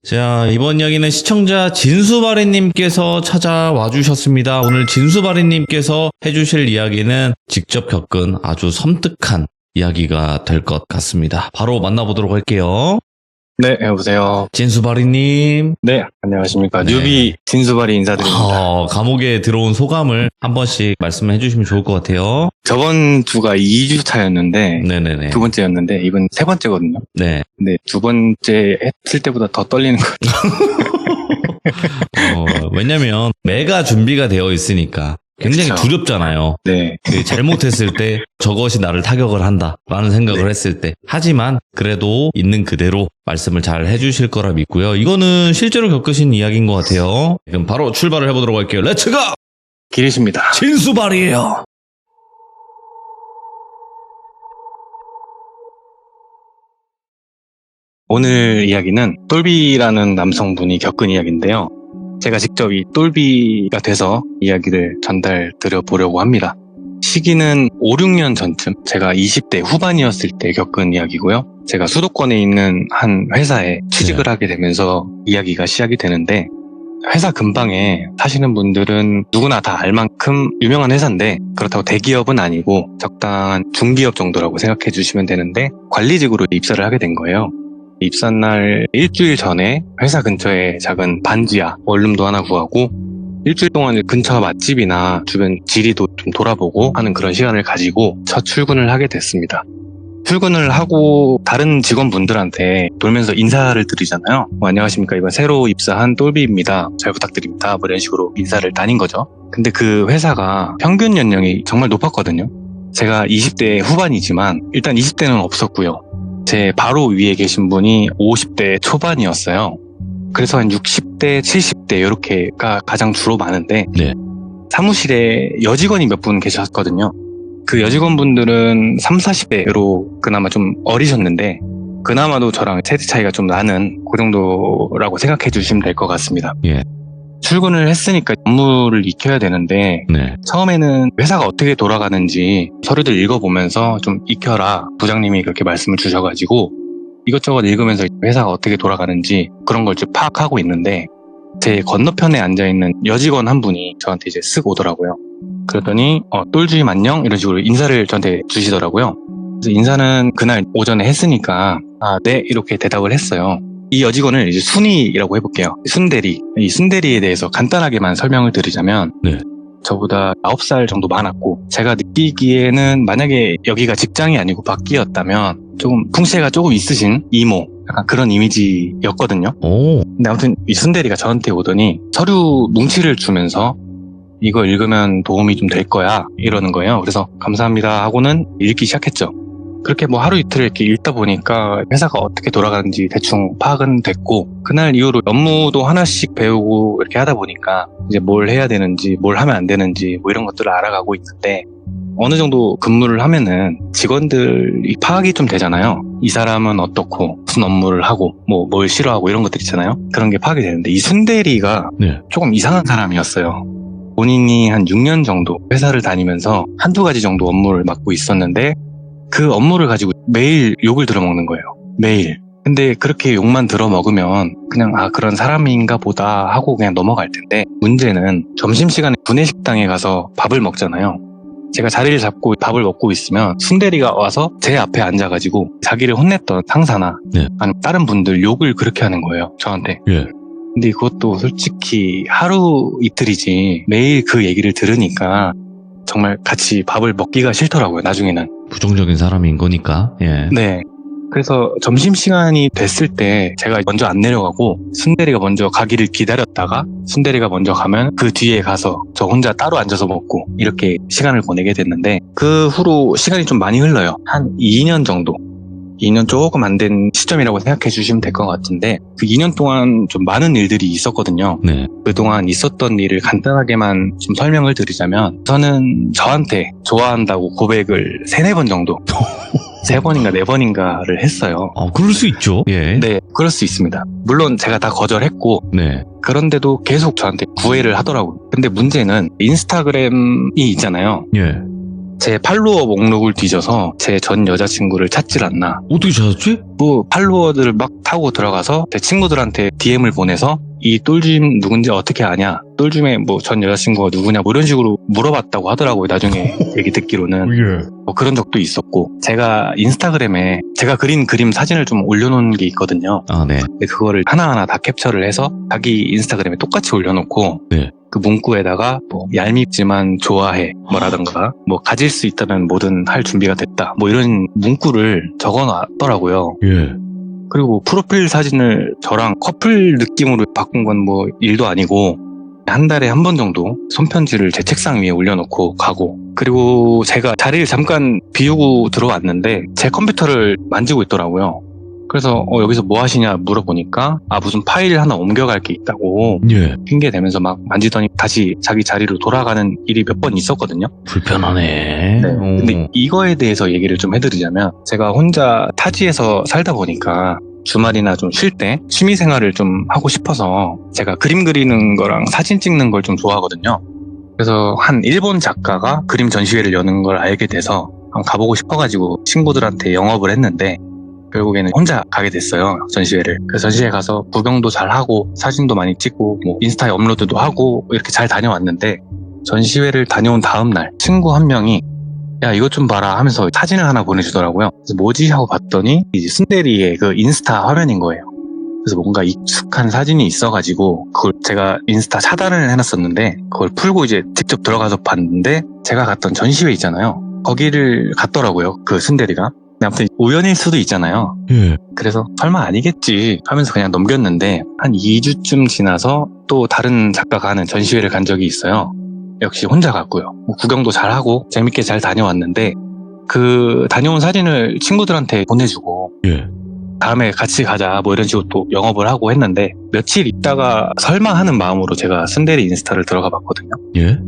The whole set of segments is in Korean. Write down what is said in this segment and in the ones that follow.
자, 이번 이야기는 시청자 진수바리님께서 찾아와 주셨습니다. 오늘 진수바리님께서 해주실 이야기는 직접 겪은 아주 섬뜩한 이야기가 될 것 같습니다. 바로 만나보도록 할게요. 네, 여보세요. 진수바리님. 네, 안녕하십니까. 네. 뉴비 진수바리 인사드립니다. 감옥에 들어온 소감을 한 번씩 말씀해 주시면 좋을 것 같아요. 저번 주가 2주 차였는데, 네네네. 두 번째였는데, 이번 세 번째거든요. 네. 근데 두 번째 했을 때보다 더 떨리는 것 같아요. 왜냐면 매가 준비가 되어 있으니까 굉장히 그쵸. 두렵잖아요. 네. 잘못했을 때 저것이 나를 타격을 한다라는 생각을 네. 했을 때. 하지만 그래도 있는 그대로 말씀을 잘 해주실 거라 믿고요. 이거는 실제로 겪으신 이야기인 것 같아요. 그럼 바로 출발을 해보도록 할게요. 렛츠고! 길이십니다. 진수발이에요. 오늘 이야기는 똘비라는 남성분이 겪은 이야기인데요. 제가 직접 이 똘비가 돼서 이야기를 전달 드려보려고 합니다. 시기는 5, 6년 전쯤 제가 20대 후반이었을 때 겪은 이야기고요. 제가 수도권에 있는 한 회사에 취직을 하게 되면서 이야기가 시작이 되는데, 회사 근방에 사시는 분들은 누구나 다 알 만큼 유명한 회사인데, 그렇다고 대기업은 아니고 적당한 중기업 정도라고 생각해 주시면 되는데, 관리직으로 입사를 하게 된 거예요. 입사날 일주일 전에 회사 근처에 작은 반지하 원룸도 하나 구하고, 일주일 동안 근처 맛집이나 주변 지리도 좀 돌아보고 하는 그런 시간을 가지고 첫 출근을 하게 됐습니다. 출근을 하고 다른 직원분들한테 돌면서 인사를 드리잖아요. 안녕하십니까, 이번 새로 입사한 똘비입니다. 잘 부탁드립니다. 뭐 이런 식으로 인사를 다닌 거죠. 근데 그 회사가 평균 연령이 정말 높았거든요. 제가 20대 후반이지만 일단 20대는 없었고요. 제 바로 위에 계신 분이 50대 초반이었어요. 그래서 한 60대, 70대 이렇게가 가장 주로 많은데, 네. 사무실에 여직원이 몇 분 계셨거든요. 그 여직원분들은 30, 40대로 그나마 좀 어리셨는데, 그나마도 저랑 세대 차이가 좀 나는 그 정도라고 생각해 주시면 될 것 같습니다. 예. 출근을 했으니까 업무를 익혀야 되는데, 네. 처음에는 회사가 어떻게 돌아가는지 서류들 읽어보면서 좀 익혀라, 부장님이 그렇게 말씀을 주셔가지고 이것저것 읽으면서 회사가 어떻게 돌아가는지 그런 걸 좀 파악하고 있는데, 제 건너편에 앉아있는 여직원 한 분이 저한테 이제 쓱 오더라고요. 그러더니 똘주임 안녕? 이런 식으로 인사를 저한테 주시더라고요. 그래서 인사는 그날 오전에 했으니까 네, 이렇게 대답을 했어요. 이 여직원을 이제 순이라고 해볼게요. 순대리. 이 순대리에 대해서 간단하게만 설명을 드리자면, 네. 저보다 9살 정도 많았고, 제가 느끼기에는 만약에 여기가 직장이 아니고 밖이었다면 조금 풍채가 조금 있으신 이모, 약간 그런 이미지였거든요. 오. 근데 아무튼 이 순대리가 저한테 오더니 서류 뭉치를 주면서 이거 읽으면 도움이 좀 될 거야, 이러는 거예요. 그래서 감사합니다 하고는 읽기 시작했죠. 그렇게 뭐 하루 이틀 이렇게 읽다 보니까 회사가 어떻게 돌아가는지 대충 파악은 됐고, 그날 이후로 업무도 하나씩 배우고 이렇게 하다 보니까 이제 뭘 해야 되는지, 뭘 하면 안 되는지 뭐 이런 것들을 알아가고 있는데, 어느 정도 근무를 하면은 직원들이 파악이 좀 되잖아요. 이 사람은 어떻고 무슨 업무를 하고 뭐 뭘 싫어하고 이런 것들 있잖아요. 그런 게 파악이 되는데, 이 순대리가 네. 조금 이상한 사람이었어요. 본인이 한 6년 정도 회사를 다니면서 한두 가지 정도 업무를 맡고 있었는데, 그 업무를 가지고 매일 욕을 들어먹는 거예요. 매일. 근데 그렇게 욕만 들어먹으면 그냥 그런 사람인가 보다 하고 그냥 넘어갈 텐데, 문제는 점심시간에 구내식당에 가서 밥을 먹잖아요. 제가 자리를 잡고 밥을 먹고 있으면 순대리가 와서 제 앞에 앉아가지고 자기를 혼냈던 상사나 네. 아니면 다른 분들 욕을 그렇게 하는 거예요, 저한테. 예. 근데 그것도 솔직히 하루 이틀이지 매일 그 얘기를 들으니까 정말 같이 밥을 먹기가 싫더라고요, 나중에는. 부정적인 사람인 거니까. 예. 네. 그래서 점심시간이 됐을 때 제가 먼저 안 내려가고 순대리가 먼저 가기를 기다렸다가, 순대리가 먼저 가면 그 뒤에 가서 저 혼자 따로 앉아서 먹고 이렇게 시간을 보내게 됐는데, 그 후로 시간이 좀 많이 흘러요. 한 2년 정도. 2년 조금 안 된 시점이라고 생각해 주시면 될 것 같은데, 그 2년 동안 좀 많은 일들이 있었거든요. 네. 그동안 있었던 일을 간단하게만 좀 설명을 드리자면, 저는 저한테 좋아한다고 고백을 3, 4번 정도 3번인가 4번인가를 했어요. 그럴 수 있죠. 예. 네, 그럴 수 있습니다. 물론 제가 다 거절했고, 네. 그런데도 계속 저한테 구애를 하더라고요. 근데 문제는 인스타그램이 있잖아요. 예. 제 팔로워 목록을 뒤져서 제 전 여자친구를 찾질 않나. 어떻게 찾았지? 뭐 팔로워들을 막 타고 들어가서 제 친구들한테 DM을 보내서 이 똘짐 누군지 어떻게 아냐, 똘짐의 뭐 전 여자친구가 누구냐, 뭐 이런 식으로 물어봤다고 하더라고요. 나중에 얘기 듣기로는. 뭐 그런 적도 있었고, 제가 인스타그램에 제가 그린 그림 사진을 좀 올려놓은 게 있거든요. 아, 네. 근데 그거를 하나하나 다 캡처를 해서 자기 인스타그램에 똑같이 올려놓고, 네. 그 문구에다가 뭐 얄밉지만 좋아해 뭐라던가 뭐 가질 수 있다면 뭐든 할 준비가 됐다 뭐 이런 문구를 적어놨더라고요. 예. 그리고 프로필 사진을 저랑 커플 느낌으로 바꾼 건 뭐 일도 아니고, 한 달에 한 번 정도 손편지를 제 책상 위에 올려놓고 가고, 그리고 제가 자리를 잠깐 비우고 들어왔는데 제 컴퓨터를 만지고 있더라고요. 그래서 여기서 뭐 하시냐 물어보니까 무슨 파일 하나 옮겨갈 게 있다고 예. 핑계 대면서 막 만지더니 다시 자기 자리로 돌아가는 일이 몇 번 있었거든요. 불편하네. 네. 근데 이거에 대해서 얘기를 좀 해드리자면, 제가 혼자 타지에서 살다 보니까 주말이나 좀 쉴 때 취미 생활을 좀 하고 싶어서 제가 그림 그리는 거랑 사진 찍는 걸 좀 좋아하거든요. 그래서 한 일본 작가가 그림 전시회를 여는 걸 알게 돼서 한번 가보고 싶어가지고 친구들한테 영업을 했는데, 결국에는 혼자 가게 됐어요, 전시회를. 그래서 전시회 가서 구경도 잘 하고 사진도 많이 찍고 뭐 인스타에 업로드도 하고 이렇게 잘 다녀왔는데, 전시회를 다녀온 다음 날 친구 한 명이 야 이것 좀 봐라 하면서 사진을 하나 보내주더라고요. 그래서 뭐지 하고 봤더니 이제 순대리의 그 인스타 화면인 거예요. 그래서 뭔가 익숙한 사진이 있어가지고 그걸 제가 인스타 차단을 해놨었는데, 그걸 풀고 이제 직접 들어가서 봤는데 제가 갔던 전시회 있잖아요, 거기를 갔더라고요, 그 순대리가. 아무튼 우연일 수도 있잖아요. 예. 그래서 설마 아니겠지 하면서 그냥 넘겼는데, 한 2주쯤 지나서 또 다른 작가가 하는 전시회를 간 적이 있어요. 역시 혼자 갔고요. 구경도 잘하고 재밌게 잘 다녀왔는데, 그 다녀온 사진을 친구들한테 보내주고 예. 다음에 같이 가자 뭐 이런 식으로 또 영업을 하고 했는데, 며칠 있다가 설마 하는 마음으로 제가 순대리 인스타를 들어가 봤거든요. 예.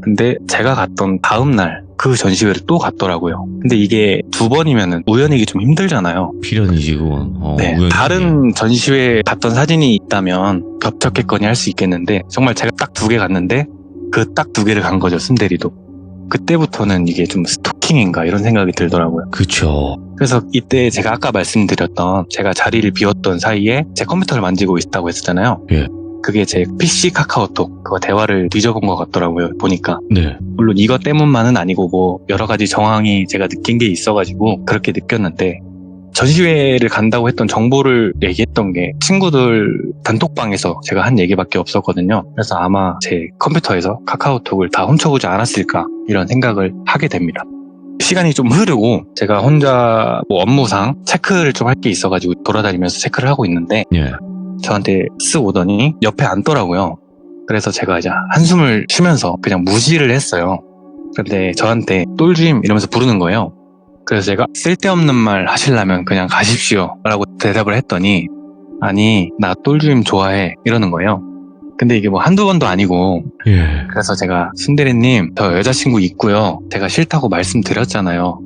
근데 제가 갔던 다음 날 그 전시회를 또 갔더라고요. 근데 이게 2번이면 우연이기 좀 힘들잖아요. 필연이지 그건. 네, 우연이지. 다른 전시회에 갔던 사진이 있다면 겹쳤겠거니 할 수 있겠는데, 정말 제가 딱 2개 갔는데 그 딱 2개를 간 거죠, 순대리도. 그때부터는 이게 좀 스토킹인가 이런 생각이 들더라고요. 그쵸. 그래서 이때 제가 아까 말씀드렸던, 제가 자리를 비웠던 사이에 제 컴퓨터를 만지고 있다고 했었잖아요. 예. 그게 제 PC 카카오톡 그거 대화를 뒤져본 것 같더라고요, 보니까. 네. 물론 이것 때문만은 아니고 뭐 여러 가지 정황이 제가 느낀 게 있어가지고 그렇게 느꼈는데, 전시회를 간다고 했던 정보를 얘기했던 게 친구들 단톡방에서 제가 한 얘기밖에 없었거든요. 그래서 아마 제 컴퓨터에서 카카오톡을 다 훔쳐보지 않았을까 이런 생각을 하게 됩니다. 시간이 좀 흐르고 제가 혼자 뭐 업무상 체크를 좀 할 게 있어가지고 돌아다니면서 체크를 하고 있는데, 예. 저한테 쓱 오더니 옆에 앉더라고요. 그래서 제가 이제 한숨을 쉬면서 그냥 무시를 했어요. 근데 저한테 똘짐 이러면서 부르는 거예요. 그래서 제가 쓸데없는 말 하시려면 그냥 가십시오 라고 대답을 했더니, 아니 나 똘짐 좋아해 이러는 거예요. 근데 이게 뭐 한두 번도 아니고, 예. 그래서 제가 순대리님 저 여자친구 있고요, 제가 싫다고 말씀드렸잖아요,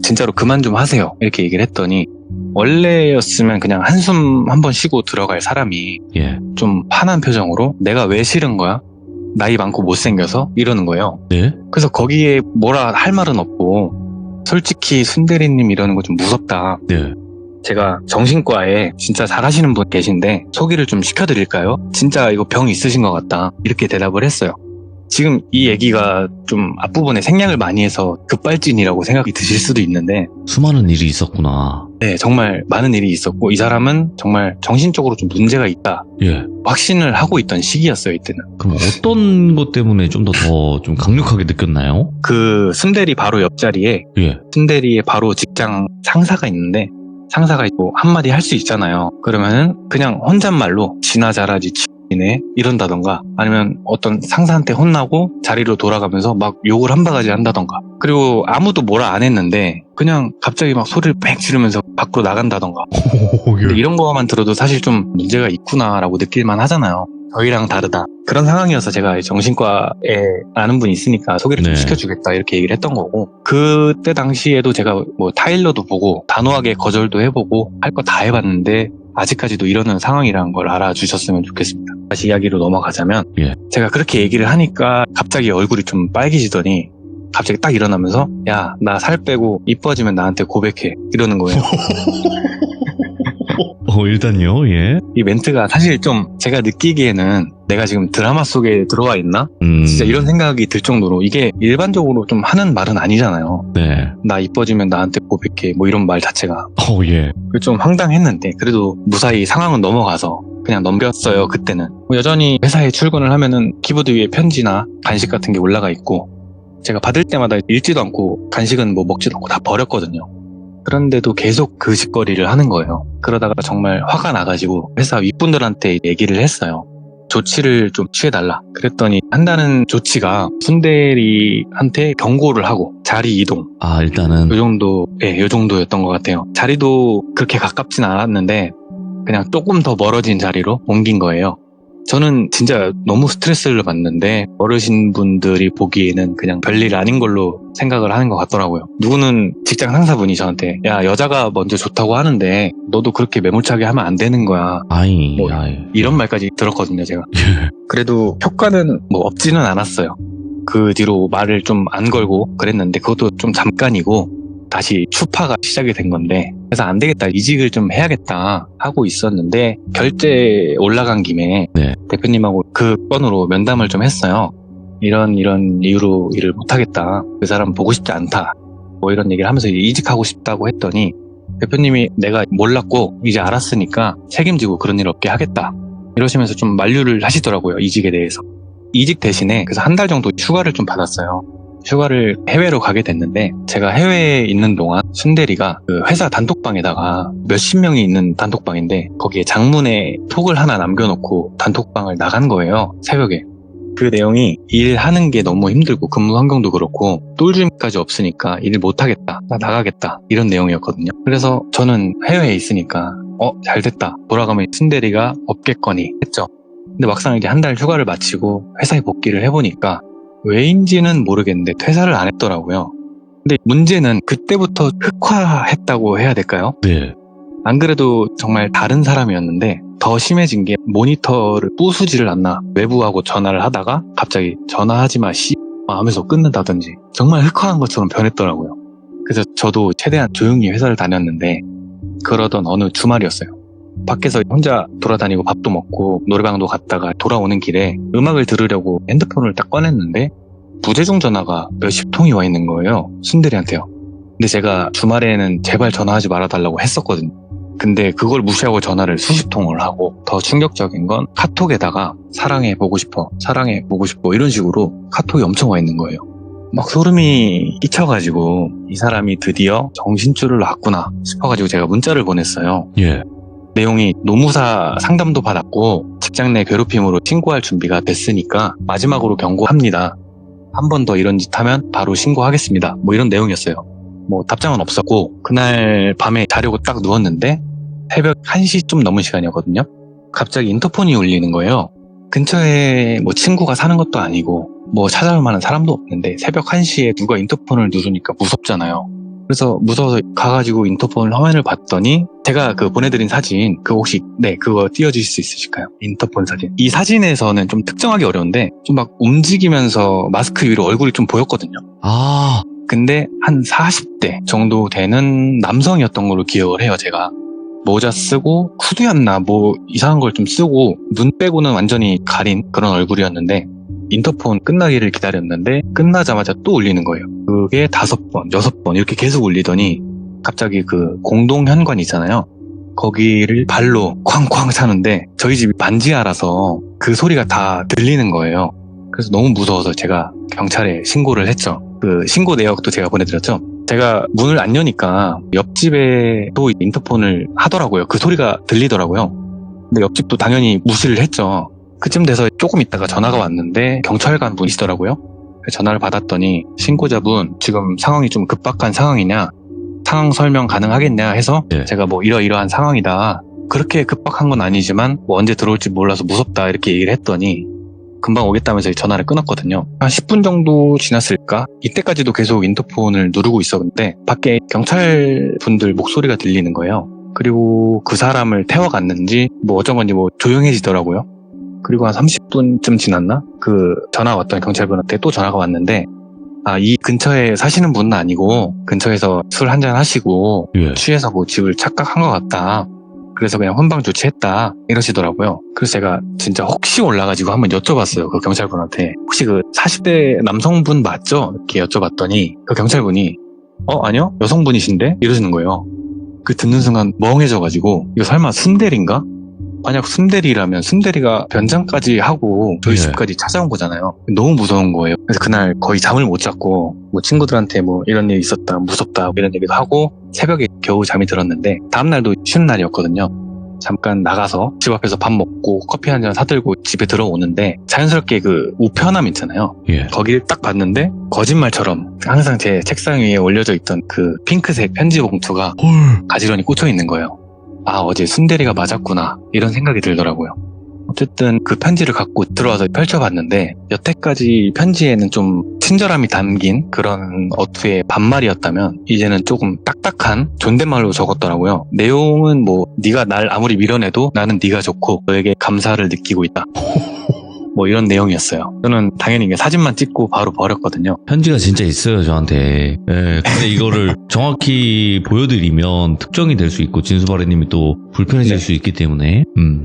진짜로 그만 좀 하세요 이렇게 얘기를 했더니, 원래였으면 그냥 한숨 한번 쉬고 들어갈 사람이 예. 좀 화난 표정으로 내가 왜 싫은 거야? 나이 많고 못생겨서? 이러는 거예요. 네. 그래서 거기에 뭐라 할 말은 없고, 솔직히 순대리님 이러는 거 좀 무섭다. 네. 제가 정신과에 진짜 잘하시는 분 계신데 소개를 좀 시켜드릴까요? 진짜 이거 병 있으신 것 같다 이렇게 대답을 했어요. 지금 이 얘기가 좀 앞부분에 생략을 많이 해서 급발진이라고 생각이 드실 수도 있는데, 수많은 일이 있었구나. 네, 정말 많은 일이 있었고 이 사람은 정말 정신적으로 좀 문제가 있다 예. 확신을 하고 있던 시기였어요, 이때는. 그럼 어떤 것 때문에 좀 더 좀 강력하게 느꼈나요? 그 순대리 바로 옆자리에 예. 순대리의 바로 직장 상사가 있는데, 상사가 뭐 한마디 할 수 있잖아요. 그러면은 그냥 혼잣말로 지나 잘하지 이네 이런다던가, 아니면 어떤 상사한테 혼나고 자리로 돌아가면서 막 욕을 한 바가지 한다던가, 그리고 아무도 뭐라 안 했는데 그냥 갑자기 막 소리를 빽 지르면서 밖으로 나간다던가. 근데 이런 거만 들어도 사실 좀 문제가 있구나라고 느낄만 하잖아요. 저희랑 다르다. 그런 상황이어서 제가 정신과에 아는 분이 있으니까 소개를 좀 네. 시켜주겠다 이렇게 얘기를 했던 거고, 그때 당시에도 제가 뭐 타일러도 보고 단호하게 거절도 해보고 할 거 다 해봤는데 아직까지도 이러는 상황이라는 걸 알아주셨으면 좋겠습니다. 다시 이야기로 넘어가자면, 예. 제가 그렇게 얘기를 하니까 갑자기 얼굴이 좀 빨개지더니 갑자기 딱 일어나면서 야, 나 살 빼고 이뻐지면 나한테 고백해 이러는 거예요. 일단요, 예. 이 멘트가 사실 좀 제가 느끼기에는 내가 지금 드라마 속에 들어와 있나? 진짜 이런 생각이 들 정도로 이게 일반적으로 좀 하는 말은 아니잖아요. 네. 나 이뻐지면 나한테 고백해 뭐 이런 말 자체가 예. 좀 황당했는데 그래도 무사히 상황은 넘어가서 그냥 넘겼어요. 그때는 여전히 회사에 출근을 하면은 키보드 위에 편지나 간식 같은 게 올라가 있고 제가 받을 때마다 읽지도 않고 간식은 뭐 먹지도 않고 다 버렸거든요. 그런데도 계속 그 짓거리를 하는 거예요. 그러다가 정말 화가 나가지고 회사 윗분들한테 얘기를 했어요. 조치를 좀 취해달라. 그랬더니 한다는 조치가 순대리한테 경고를 하고 자리 이동. 일단은. 요 정도였던 것 같아요. 자리도 그렇게 가깝진 않았는데 그냥 조금 더 멀어진 자리로 옮긴 거예요. 저는 진짜 너무 스트레스를 받는데 어르신분들이 보기에는 그냥 별일 아닌 걸로 생각을 하는 것 같더라고요. 누구는 직장 상사분이 저한테 야, 여자가 먼저 좋다고 하는데 너도 그렇게 매몰차게 하면 안 되는 거야. 이런 말까지 들었거든요, 제가. 그래도 효과는 뭐 없지는 않았어요. 그 뒤로 말을 좀 안 걸고 그랬는데 그것도 좀 잠깐이고 다시 추파가 시작이 된 건데 그래서 안 되겠다, 이직을 좀 해야겠다 하고 있었는데 결제 올라간 김에 대표님하고 그 건으로 면담을 좀 했어요. 이런 이유로 일을 못하겠다, 그 사람 보고 싶지 않다 뭐 이런 얘기를 하면서 이직하고 싶다고 했더니 대표님이 내가 몰랐고 이제 알았으니까 책임지고 그런 일 없게 하겠다 이러시면서 좀 만류를 하시더라고요, 이직에 대해서. 이직 대신에 그래서 한 달 정도 휴가를 좀 받았어요. 휴가를 해외로 가게 됐는데 제가 해외에 있는 동안 순대리가 그 회사 단톡방에다가 몇십 명이 있는 단톡방인데 거기에 장문에 톡을 하나 남겨놓고 단톡방을 나간 거예요, 새벽에. 그 내용이 일하는 게 너무 힘들고 근무 환경도 그렇고 똘주임까지 없으니까 일 못하겠다, 나 나가겠다 이런 내용이었거든요. 그래서 저는 해외에 있으니까 잘됐다, 돌아가면 순대리가 없겠거니 했죠. 근데 막상 이제 한 달 휴가를 마치고 회사에 복귀를 해보니까 왜인지는 모르겠는데 퇴사를 안 했더라고요. 근데 문제는 그때부터 흑화했다고 해야 될까요? 네. 안 그래도 정말 다른 사람이었는데 더 심해진 게 모니터를 부수지를 않나 외부하고 전화를 하다가 갑자기 전화하지 마 씨 하면서 끊는다든지 정말 흑화한 것처럼 변했더라고요. 그래서 저도 최대한 조용히 회사를 다녔는데 그러던 어느 주말이었어요. 밖에서 혼자 돌아다니고 밥도 먹고 노래방도 갔다가 돌아오는 길에 음악을 들으려고 핸드폰을 딱 꺼냈는데 부재중 전화가 몇십 통이 와 있는 거예요, 순대리한테요. 근데 제가 주말에는 제발 전화하지 말아달라고 했었거든요. 근데 그걸 무시하고 전화를 수십 통을 하고 더 충격적인 건 카톡에다가 사랑해 보고 싶어, 사랑해 보고 싶어 이런 식으로 카톡이 엄청 와 있는 거예요. 막 소름이 끼쳐가지고 이 사람이 드디어 정신줄을 놨구나 싶어가지고 제가 문자를 보냈어요. 내용이 노무사 상담도 받았고 직장 내 괴롭힘으로 신고할 준비가 됐으니까 마지막으로 경고합니다. 한 번 더 이런 짓 하면 바로 신고하겠습니다. 뭐 이런 내용이었어요. 뭐 답장은 없었고 그날 밤에 자려고 딱 누웠는데 새벽 1시 좀 넘은 시간이었거든요. 갑자기 인터폰이 울리는 거예요. 근처에 뭐 친구가 사는 것도 아니고 뭐 찾아올 만한 사람도 없는데 새벽 1시에 누가 인터폰을 누르니까 무섭잖아요. 그래서 무서워서 가가지고 인터폰 화면을 봤더니 제가 그 보내드린 사진 혹시 그거 띄워주실 수 있으실까요? 인터폰 사진. 이 사진에서는 좀 특정하기 어려운데 좀 막 움직이면서 마스크 위로 얼굴이 좀 보였거든요. 근데 한 40대 정도 되는 남성이었던 걸로 기억을 해요, 제가. 모자 쓰고 후드였나 뭐 이상한 걸 좀 쓰고 눈 빼고는 완전히 가린 그런 얼굴이었는데 인터폰 끝나기를 기다렸는데 끝나자마자 또 울리는 거예요. 그게 5번, 6번 이렇게 계속 울리더니 갑자기 그 공동 현관 있잖아요. 거기를 발로 쾅쾅 차는데 저희 집이 반지하라서 그 소리가 다 들리는 거예요. 그래서 너무 무서워서 제가 경찰에 신고를 했죠. 그 신고 내역도 제가 보내드렸죠. 제가 문을 안 여니까 옆집에 또 인터폰을 하더라고요. 그 소리가 들리더라고요. 근데 옆집도 당연히 무시를 했죠. 그쯤 돼서 조금 있다가 전화가 왔는데 경찰관 분이시더라고요. 전화를 받았더니 신고자분 지금 상황이 좀 급박한 상황이냐, 상황 설명 가능하겠냐 해서 제가 뭐 이러이러한 상황이다, 그렇게 급박한 건 아니지만 뭐 언제 들어올지 몰라서 무섭다 이렇게 얘기를 했더니 금방 오겠다면서 전화를 끊었거든요. 한 10분 정도 지났을까? 이때까지도 계속 인터폰을 누르고 있었는데 밖에 경찰 분들 목소리가 들리는 거예요. 그리고 그 사람을 태워갔는지 뭐 어쩐 건지 뭐 조용해지더라고요. 그리고 한 30분쯤 지났나? 그 전화 왔던 경찰분한테 또 전화가 왔는데 이 근처에 사시는 분은 아니고 근처에서 술 한잔 하시고 예. 취해서 뭐 집을 착각한 것 같다. 그래서 그냥 훈방 조치했다 이러시더라고요. 그래서 제가 진짜 혹시 올라가지고 한번 여쭤봤어요. 그 경찰분한테 혹시 그 40대 남성분 맞죠? 이렇게 여쭤봤더니 그 경찰분이 아니요 여성분이신데 이러시는 거예요. 그 듣는 순간 멍해져가지고 이거 설마 순대리인가? 만약 순대리라면 순대리가 변장까지 하고 저희 예. 집까지 찾아온 거잖아요. 너무 무서운 거예요. 그래서 그날 거의 잠을 못 잤고 뭐 친구들한테 뭐 이런 일이 있었다 무섭다 이런 얘기도 하고 새벽에 겨우 잠이 들었는데 다음날도 쉬는 날이었거든요. 잠깐 나가서 집 앞에서 밥 먹고 커피 한 잔 사들고 집에 들어오는데 자연스럽게 그 우편함 있잖아요. 예. 거기를 딱 봤는데 거짓말처럼 항상 제 책상 위에 올려져 있던 그 핑크색 편지 봉투가 헐. 가지런히 꽂혀 있는 거예요. 어제 순대리가 맞았구나 이런 생각이 들더라고요. 어쨌든 그 편지를 갖고 들어와서 펼쳐봤는데 여태까지 편지에는 좀 친절함이 담긴 그런 어투의 반말이었다면 이제는 조금 딱딱한 존댓말로 적었더라고요. 내용은 뭐 네가 날 아무리 밀어내도 나는 네가 좋고 너에게 감사를 느끼고 있다. 뭐 이런 내용이었어요. 저는 당연히 이게 사진만 찍고 바로 버렸거든요. 편지가 진짜 있어요, 저한테. 예, 근데 이거를 정확히 보여드리면 특정이 될 수 있고, 진수바래님이 또 불편해질 네. 수 있기 때문에.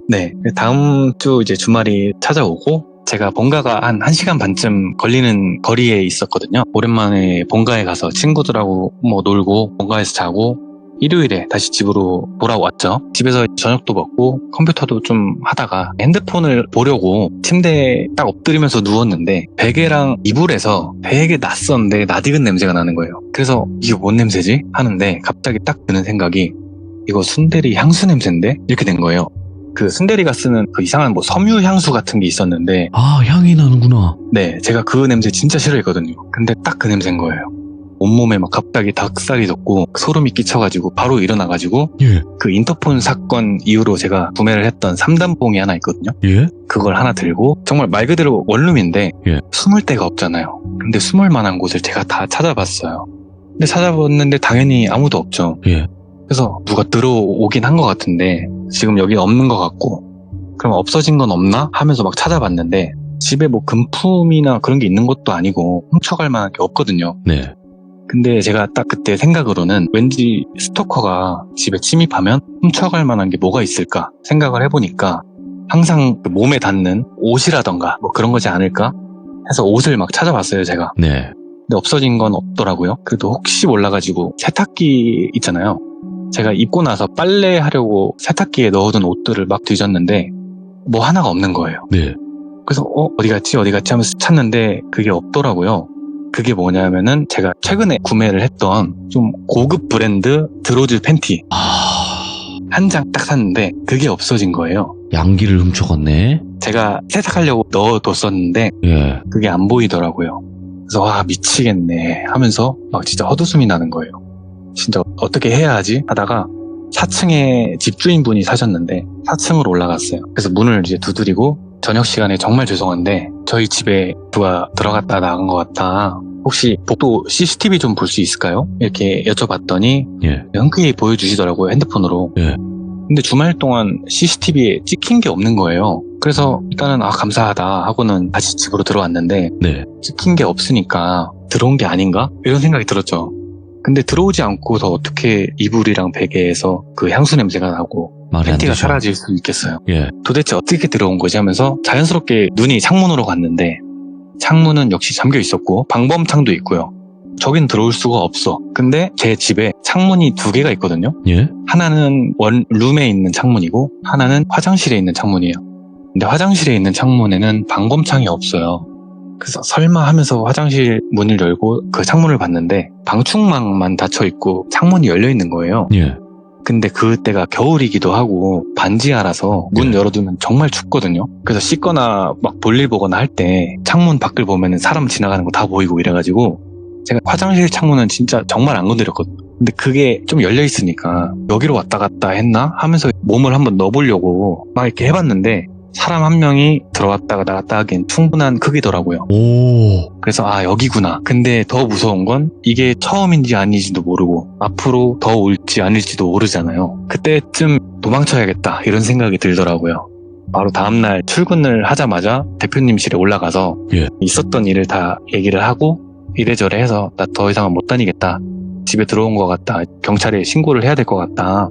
네. 다음 주 이제 주말이 찾아오고, 제가 본가가 한 1시간 반쯤 걸리는 거리에 있었거든요. 오랜만에 본가에 가서 친구들하고 뭐 놀고, 본가에서 자고, 일요일에 다시 집으로 돌아왔죠. 집에서 저녁도 먹고 컴퓨터도 좀 하다가 핸드폰을 보려고 침대에 딱 엎드리면서 누웠는데 베개랑 이불에서 되게 낯선데 낯익은 냄새가 나는 거예요. 그래서 이게 뭔 냄새지? 하는데 갑자기 딱 드는 생각이 이거 순대리 향수 냄새인데? 이렇게 된 거예요. 그 순대리가 쓰는 그 이상한 뭐 섬유 향수 같은 게 있었는데 향이 나는구나. 네, 제가 그 냄새 진짜 싫어했거든요. 근데 딱 그 냄새인 거예요. 온몸에 막 갑자기 닭살이 돋고 소름이 끼쳐가지고 바로 일어나가지고 예. 그 인터폰 사건 이후로 제가 구매를 했던 3단봉이 하나 있거든요. 예? 그걸 하나 들고 정말 말 그대로 원룸인데 예. 숨을 데가 없잖아요. 근데 숨을 만한 곳을 제가 다 찾아봤어요. 근데 찾아봤는데 당연히 아무도 없죠. 예. 그래서 누가 들어오긴 한 것 같은데 지금 여기 없는 것 같고 그럼 없어진 건 없나? 하면서 막 찾아봤는데 집에 뭐 금품이나 그런 게 있는 것도 아니고 훔쳐갈 만한 게 없거든요. 네. 근데 제가 딱 그때 생각으로는 왠지 스토커가 집에 침입하면 훔쳐갈 만한 게 뭐가 있을까 생각을 해보니까 항상 그 몸에 닿는 옷이라던가 뭐 그런 거지 않을까 해서 옷을 막 찾아봤어요, 제가. 네. 근데 없어진 건 없더라고요. 그래도 혹시 몰라가지고 세탁기 있잖아요. 제가 입고 나서 빨래하려고 세탁기에 넣어둔 옷들을 막 뒤졌는데 뭐 하나가 없는 거예요. 네. 그래서 어디 갔지 하면서 찾는데 그게 없더라고요. 그게 뭐냐면은 제가 최근에 구매를 했던 좀 고급 브랜드 드로즈 팬티 한 장 딱 샀는데 그게 없어진 거예요. 양기를 훔쳐갔네. 제가 세탁하려고 넣어뒀었는데 예. 그게 안 보이더라고요. 그래서 와 미치겠네 하면서 막 진짜 헛웃음이 나는 거예요. 진짜 어떻게 해야 하지 하다가 4층에 집주인분이 사셨는데 4층으로 올라갔어요. 그래서 문을 이제 두드리고 저녁 시간에 정말 죄송한데 저희 집에 누가 들어갔다 나간 것 같다. 혹시 복도 CCTV 좀 볼 수 있을까요? 이렇게 여쭤봤더니 예. 흔쾌히 보여주시더라고요, 핸드폰으로. 예. 근데 주말 동안 CCTV에 찍힌 게 없는 거예요. 그래서 일단은 감사하다 하고는 다시 집으로 들어왔는데 네. 찍힌 게 없으니까 들어온 게 아닌가? 이런 생각이 들었죠. 근데 들어오지 않고서 어떻게 이불이랑 베개에서 그 향수 냄새가 나고 말이 안 팬티가 되죠. 사라질 수 있겠어요. 예. 도대체 어떻게 들어온 거지 하면서 자연스럽게 눈이 창문으로 갔는데 창문은 역시 잠겨 있었고 방범창도 있고요. 저긴 들어올 수가 없어. 근데 제 집에 창문이 2개가 있거든요. 예? 하나는 원룸에 있는 창문이고 하나는 화장실에 있는 창문이에요. 근데 화장실에 있는 창문에는 방범창이 없어요. 그래서 설마 하면서 화장실 문을 열고 그 창문을 봤는데 방충망만 닫혀 있고 창문이 열려 있는 거예요. 예. 근데 그때가 겨울이기도 하고 반지하라서 문 네. 열어두면 정말 춥거든요. 그래서 씻거나 막 볼일 보거나 할 때 창문 밖을 보면 사람 지나가는 거 다 보이고 이래가지고 제가 화장실 창문은 진짜 정말 안 건드렸거든요. 근데 그게 좀 열려 있으니까 여기로 왔다 갔다 했나 하면서 몸을 한번 넣어보려고 막 이렇게 해봤는데 사람 한 명이 들어왔다가 나갔다 하기엔 충분한 크기더라고요. 오. 그래서 여기구나. 근데 더 무서운 건 이게 처음인지 아닌지도 모르고 앞으로 더 올지 아닐지도 모르잖아요. 그때쯤 도망쳐야겠다 이런 생각이 들더라고요. 바로 다음날 출근을 하자마자 대표님실에 올라가서 예. 있었던 일을 다 얘기를 하고 이래저래 해서 나 더 이상은 못 다니겠다. 집에 들어온 것 같다. 경찰에 신고를 해야 될 것 같다.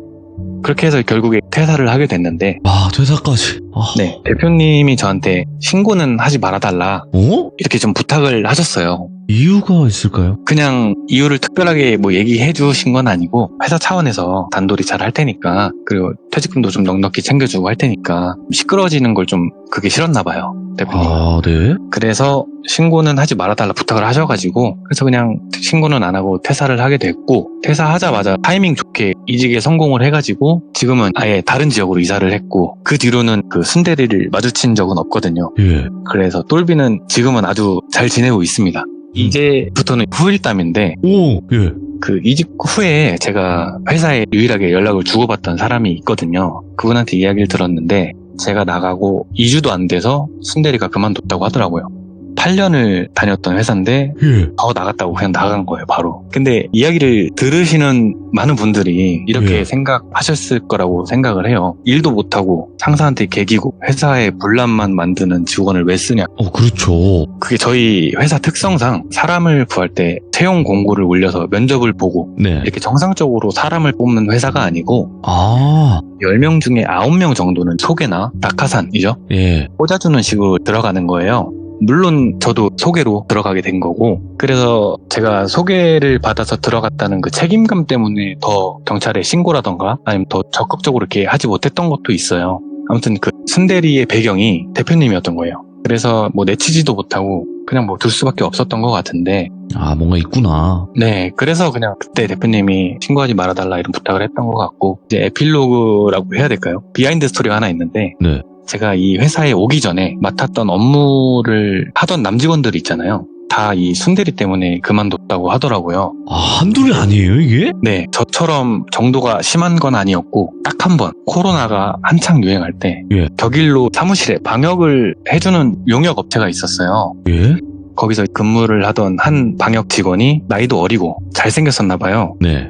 그렇게 해서 결국에 퇴사를 하게 됐는데 아, 퇴사까지. 아. 네, 대표님이 저한테 신고는 하지 말아달라 어? 이렇게 좀 부탁을 하셨어요. 이유가 있을까요? 그냥 이유를 특별하게 뭐 얘기해 주신 건 아니고 회사 차원에서 단돌이 잘 할 테니까 그리고 퇴직금도 좀 넉넉히 챙겨주고 할 테니까 시끄러워지는 걸 좀 그게 싫었나 봐요. 대표님. 아, 네. 그래서 신고는 하지 말아달라 부탁을 하셔가지고 그래서 그냥 신고는 안 하고 퇴사를 하게 됐고 퇴사하자마자 타이밍 좋게 이직에 성공을 해가지고 지금은 아예 다른 지역으로 이사를 했고 그 뒤로는 그 순대리를 마주친 적은 없거든요. 예. 그래서 똘비는 지금은 아주 잘 지내고 있습니다. 이제부터는 후일담인데 오, 예. 그 이직 후에 제가 회사에 유일하게 연락을 주고받던 사람이 있거든요. 그분한테 이야기를 들었는데 제가 나가고 2주도 안 돼서 순대리가 그만뒀다고 하더라고요. 8년을 다녔던 회사인데 예. 더 나갔다고 그냥 나간 거예요, 바로. 근데 이야기를 들으시는 많은 분들이 이렇게 예. 생각하셨을 거라고 생각을 해요. 일도 못하고 상사한테 개기고 회사에 분란만 만드는 직원을 왜 쓰냐. 그렇죠. 그게 저희 회사 특성상 사람을 구할 때 채용 공고를 올려서 면접을 보고 네. 이렇게 정상적으로 사람을 뽑는 회사가 아니고 아, 10명 중에 9명 정도는 소개나 낙하산이죠. 예. 꽂아주는 식으로 들어가는 거예요. 물론 저도 소개로 들어가게 된 거고 그래서 제가 소개를 받아서 들어갔다는 그 책임감 때문에 더 경찰에 신고라던가 아니면 더 적극적으로 이렇게 하지 못했던 것도 있어요. 아무튼 그 순대리의 배경이 대표님이었던 거예요. 그래서 뭐 내치지도 못하고 그냥 뭐 둘 수밖에 없었던 것 같은데 아, 뭔가 있구나. 네, 그래서 그냥 그때 대표님이 신고하지 말아달라 이런 부탁을 했던 것 같고 이제 에필로그라고 해야 될까요? 비하인드 스토리가 하나 있는데 네. 제가 이 회사에 오기 전에 맡았던 업무를 하던 남직원들이 있잖아요. 다 이 순대리 때문에 그만뒀다고 하더라고요. 아, 한둘이 아니에요, 이게? 네, 저처럼 정도가 심한 건 아니었고 딱 한 번 코로나가 한창 유행할 때 예. 격일로 사무실에 방역을 해주는 용역 업체가 있었어요. 예? 거기서 근무를 하던 한 방역 직원이 나이도 어리고 잘생겼었나 봐요. 네.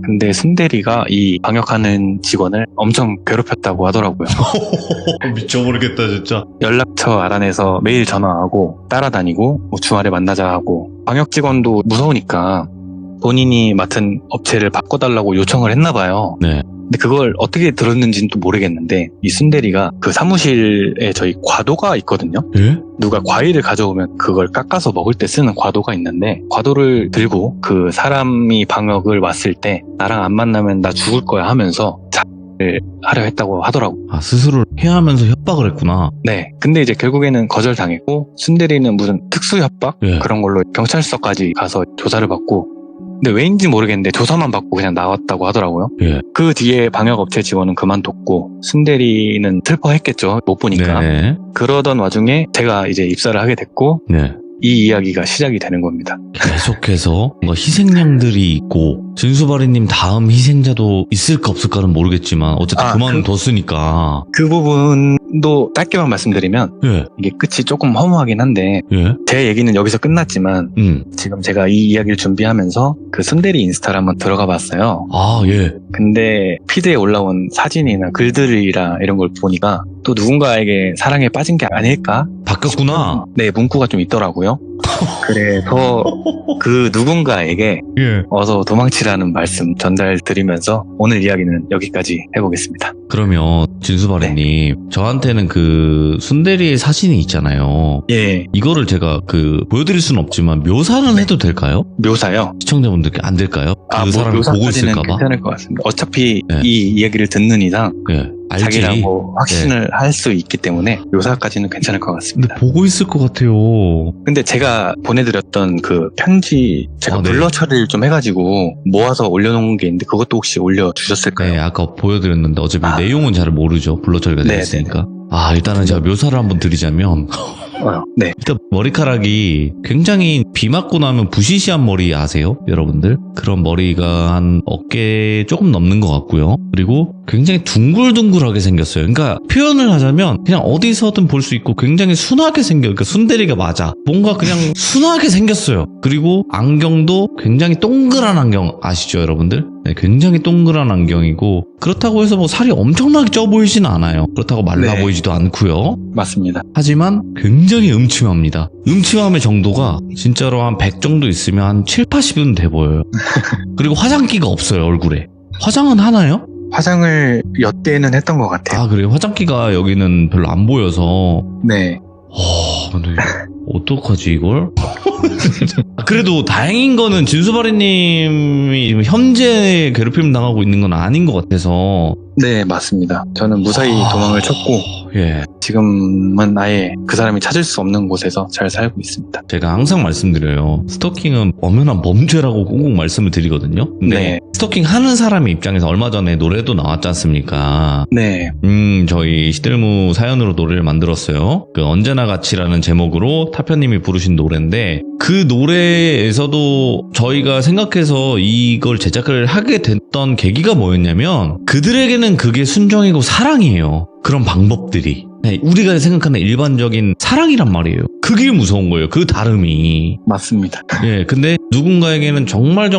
근데 순대리가 이 방역하는 직원을 엄청 괴롭혔다고 하더라고요. 미쳐버리겠다, 진짜. 연락처 알아내서 매일 전화하고 따라다니고 뭐 주말에 만나자 하고 방역 직원도 무서우니까 본인이 맡은 업체를 바꿔달라고 요청을 했나 봐요. 네. 근데 그걸 어떻게 들었는지는 또 모르겠는데 이 순대리가 그 사무실에 저희 과도가 있거든요. 예? 누가 과일을 가져오면 그걸 깎아서 먹을 때 쓰는 과도가 있는데 과도를 들고 그 사람이 방역을 왔을 때 나랑 안 만나면 나 죽을 거야 하면서 자를 하려 했다고 하더라고. 아, 스스로 해하면서 협박을 했구나. 네. 근데 이제 결국에는 거절당했고 순대리는 무슨 특수 협박 예. 그런 걸로 경찰서까지 가서 조사를 받고 근데 왜인지 모르겠는데 조사만 받고 그냥 나왔다고 하더라고요. 예. 그 뒤에 방역업체 직원은 그만뒀고 순대리는 슬퍼했겠죠. 못 보니까. 네. 그러던 와중에 제가 이제 입사를 하게 됐고 네. 이 이야기가 시작이 되는 겁니다. 계속해서 뭔가 희생양들이 있고 진수바리님 다음 희생자도 있을까 없을까는 모르겠지만 어쨌든 그만뒀으니까. 그 부분도 짧게만 말씀드리면 예. 이게 끝이 조금 허무하긴 한데 예. 제 얘기는 여기서 끝났지만 지금 제가 이 이야기를 준비하면서 그 순대리 인스타를 한번 들어가 봤어요. 아, 예. 근데 피드에 올라온 사진이나 글들이나 이런 걸 보니까 또 누군가에게 사랑에 빠진 게 아닐까? 바뀌었구나. 네, 문구가 좀 있더라고요. 그래서 그 누군가에게 예. 어서 도망치라는 말씀 전달드리면서 오늘 이야기는 여기까지 해보겠습니다. 그러면 진수바리님 저한테는 그 순대리의 사진이 있잖아요. 예, 이거를 제가 보여드릴 수는 없지만 묘사는 해도 될까요? 묘사요? 시청자분들께 안 될까요? 그 사람이 보고 묘사까지는 있을까봐. 괜찮을 것 같습니다. 어차피 네. 이 이야기를 듣는 이상 예. 알지. 자기라고 확신을 할 수 있기 때문에 묘사까지는 괜찮을 것 근데 같습니다. 보고 있을 것 같아요. 근데 제가 보내드렸던 그 편지 제가 아, 네. 블러 처리를 좀 해가지고 모아서 올려놓은 게 있는데 그것도 혹시 올려주셨을까요? 네, 아까 보여드렸는데 어차피 아. 내용은 잘 모르죠. 블러 처리가 되어 네, 있으니까. 아, 일단은 제가 묘사를 한번 드리자면 네. 일단 머리카락이 굉장히 비 맞고 나면 부시시한 머리 아세요? 여러분들? 그런 머리가 한 어깨 조금 넘는 것 같고요. 그리고 굉장히 둥글둥글하게 생겼어요. 그러니까 표현을 하자면 그냥 어디서든 볼 수 있고 굉장히 순하게 그러니까 순대리가 맞아. 뭔가 그냥 순하게 생겼어요. 그리고 안경도 굉장히 동그란 안경 아시죠, 여러분들? 네, 굉장히 동그란 안경이고 그렇다고 해서 뭐 살이 엄청나게 쪄 보이진 않아요. 그렇다고 말라 네. 보이지도 않고요. 맞습니다. 하지만 굉장히 음침합니다. 음침함의 정도가 진짜로 한 100 정도 있으면 한 7, 80은 돼 보여요. 그리고 화장기가 없어요, 얼굴에. 화장은 하나요? 화장을 엿대는 했던 것 같아요. 아, 그래요? 화장기가 여기는 별로 안 보여서. 네. 근데 어떡하지 이걸? 그래도 다행인 거는 진수바리님이 현재 괴롭힘 당하고 있는 건 아닌 것 같아서. 네, 맞습니다. 저는 무사히 도망을 쳤고 예, 지금은 아예 그 사람이 찾을 수 없는 곳에서 잘 살고 있습니다. 제가 항상 말씀드려요. 스토킹은 엄연한 범죄라고 꼭 말씀을 드리거든요. 근데 네. 스토킹 하는 사람의 입장에서 얼마 전에 노래도 나왔지 않습니까? 네. 저희 시들무 사연으로 노래를 만들었어요. 그 언제나 같이라는 제목으로 타편님이 부르신 노래인데 그 노래에서도 저희가 생각해서 이걸 제작을 하게 됐던 계기가 뭐였냐면 그들에게는 그게 순정이고 사랑이에요. 그런 방법들이. 네, 우리가 생각하는 일반적인 사랑이란 말이에요. 그게 무서운 거예요. 그 다름이. 맞습니다. 예, 근데 누군가에게는 정말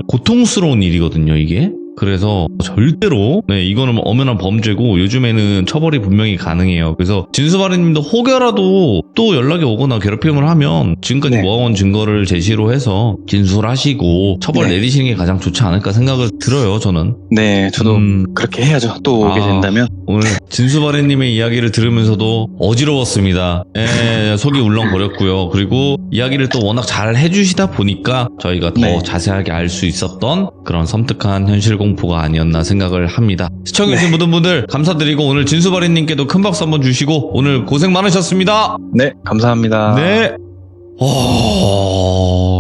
고통스러운 일이거든요, 이게. 그래서 절대로 이거는 엄연한 범죄고 요즘에는 처벌이 분명히 가능해요. 그래서 진수바리님도 혹여라도 또 연락이 오거나 괴롭힘을 하면 지금까지 네. 모아온 증거를 제시로 해서 진술을 하시고 처벌 네. 내리시는 게 가장 좋지 않을까 생각을 들어요, 저는. 네, 저도 그렇게 해야죠. 또 오게 된다면. 오늘 진수바리님의 이야기를 들으면서도 어지러웠습니다. 속이 울렁거렸고요. 그리고 이야기를 또 워낙 잘 해주시다 보니까 저희가 더 네. 자세하게 알 수 있었던 그런 섬뜩한 현실 공포가 아니었나 생각을 합니다. 시청해주신 모든 분들 감사드리고 오늘 진수바리님께도 큰 박수 한번 주시고 오늘 고생 많으셨습니다. 네, 감사합니다. 네.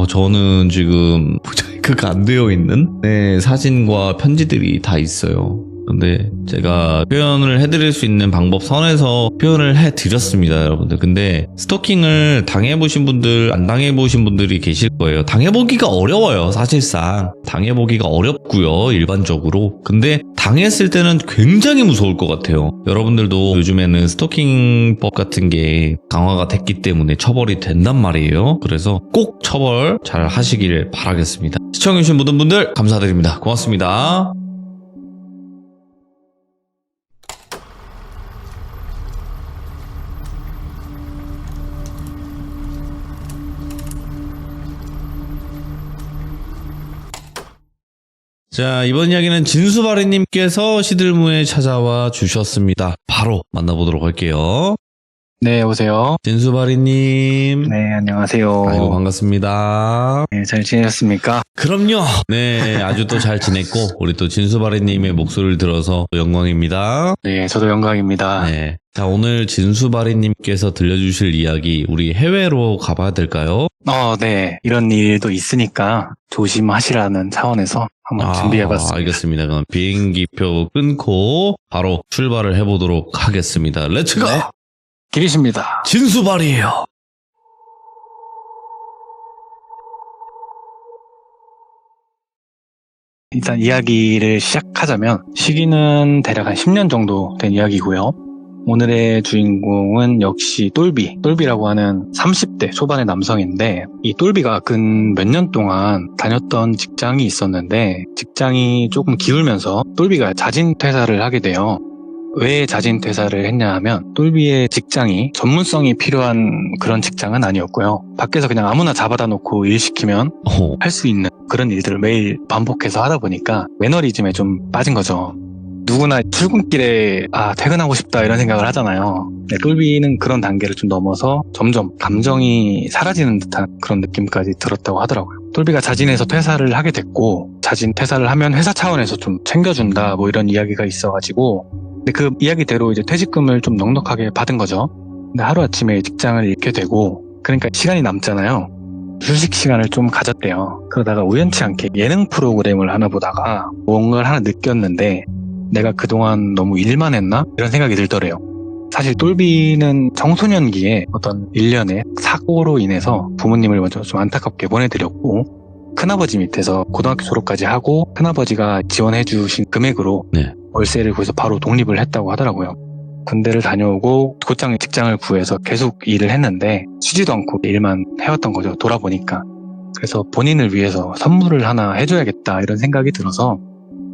저는 지금 모자이크가 안 되어 있는 사진과 편지들이 다 있어요. 근데 제가 표현을 해드릴 수 있는 방법 선에서 표현을 해드렸습니다, 여러분들. 근데 스토킹을 당해보신 분들, 안 당해보신 분들이 계실 거예요. 당해보기가 어려워요, 사실상. 당해보기가 어렵고요, 일반적으로. 근데 당했을 때는 굉장히 무서울 것 같아요. 여러분들도 요즘에는 스토킹법 같은 게 강화가 됐기 때문에 처벌이 된단 말이에요. 그래서 꼭 처벌 잘 하시길 바라겠습니다. 시청해주신 모든 분들 감사드립니다. 고맙습니다. 자, 이번 이야기는 진수바리님께서 시들무에 찾아와 주셨습니다. 바로 만나보도록 할게요. 네, 오세요. 진수바리님. 네, 안녕하세요. 아이고, 반갑습니다. 네, 잘 지내셨습니까? 그럼요. 네, 아주 또 잘 지냈고, 우리 또 진수바리님의 목소리를 들어서 영광입니다. 네, 저도 영광입니다. 네. 자, 오늘 진수바리님께서 들려주실 이야기, 우리 해외로 가봐야 될까요? 네. 이런 일도 있으니까 조심하시라는 차원에서 한번 준비해봤습니다. 알겠습니다. 그럼 비행기표 끊고 바로 출발을 해보도록 하겠습니다. 렛츠고! 네. 길이십니다. 진수바리예요. 일단 이야기를 시작하자면 시기는 대략 한 10년 정도 된 이야기고요. 오늘의 주인공은 역시 똘비라고 하는 30대 초반의 남성인데 이 똘비가 근 몇 년 동안 다녔던 직장이 있었는데 직장이 조금 기울면서 똘비가 자진 퇴사를 하게 돼요. 왜 자진 퇴사를 했냐 하면 똘비의 직장이 전문성이 필요한 그런 직장은 아니었고요. 밖에서 그냥 아무나 잡아다 놓고 일 시키면 할 수 있는 그런 일들을 매일 반복해서 하다 보니까 매너리즘에 좀 빠진 거죠. 누구나 출근길에 퇴근하고 싶다 이런 생각을 하잖아요. 네, 똘비는 그런 단계를 좀 넘어서 점점 감정이 사라지는 듯한 그런 느낌까지 들었다고 하더라고요. 똘비가 자진해서 퇴사를 하게 됐고 자진 퇴사를 하면 회사 차원에서 좀 챙겨준다 뭐 이런 이야기가 있어가지고 근데 그 이야기대로 이제 퇴직금을 좀 넉넉하게 받은 거죠. 근데 하루아침에 직장을 잃게 되고 그러니까 시간이 남잖아요. 휴식 시간을 좀 가졌대요. 그러다가 우연치 않게 예능 프로그램을 하나 보다가 뭔가를 하나 느꼈는데 내가 그동안 너무 일만 했나? 이런 생각이 들더래요. 사실 똘비는 청소년기에 어떤 일련의 사고로 인해서 부모님을 먼저 좀 안타깝게 보내드렸고 큰아버지 밑에서 고등학교 졸업까지 하고 큰아버지가 지원해주신 금액으로 월세를 구해서 바로 독립을 했다고 하더라고요. 군대를 다녀오고 곧장 직장을 구해서 계속 일을 했는데 쉬지도 않고 일만 해왔던 거죠. 돌아보니까. 그래서 본인을 위해서 선물을 하나 해줘야겠다 이런 생각이 들어서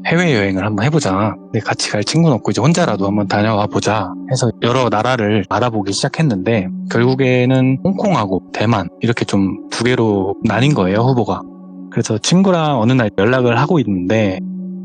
해외여행을 한번 해보자. 근데 같이 갈 친구는 없고 이제 혼자라도 한번 다녀와 보자 해서 여러 나라를 알아보기 시작했는데 결국에는 홍콩하고 대만 이렇게 좀 두 개로 나뉜 거예요, 후보가. 그래서 친구랑 어느 날 연락을 하고 있는데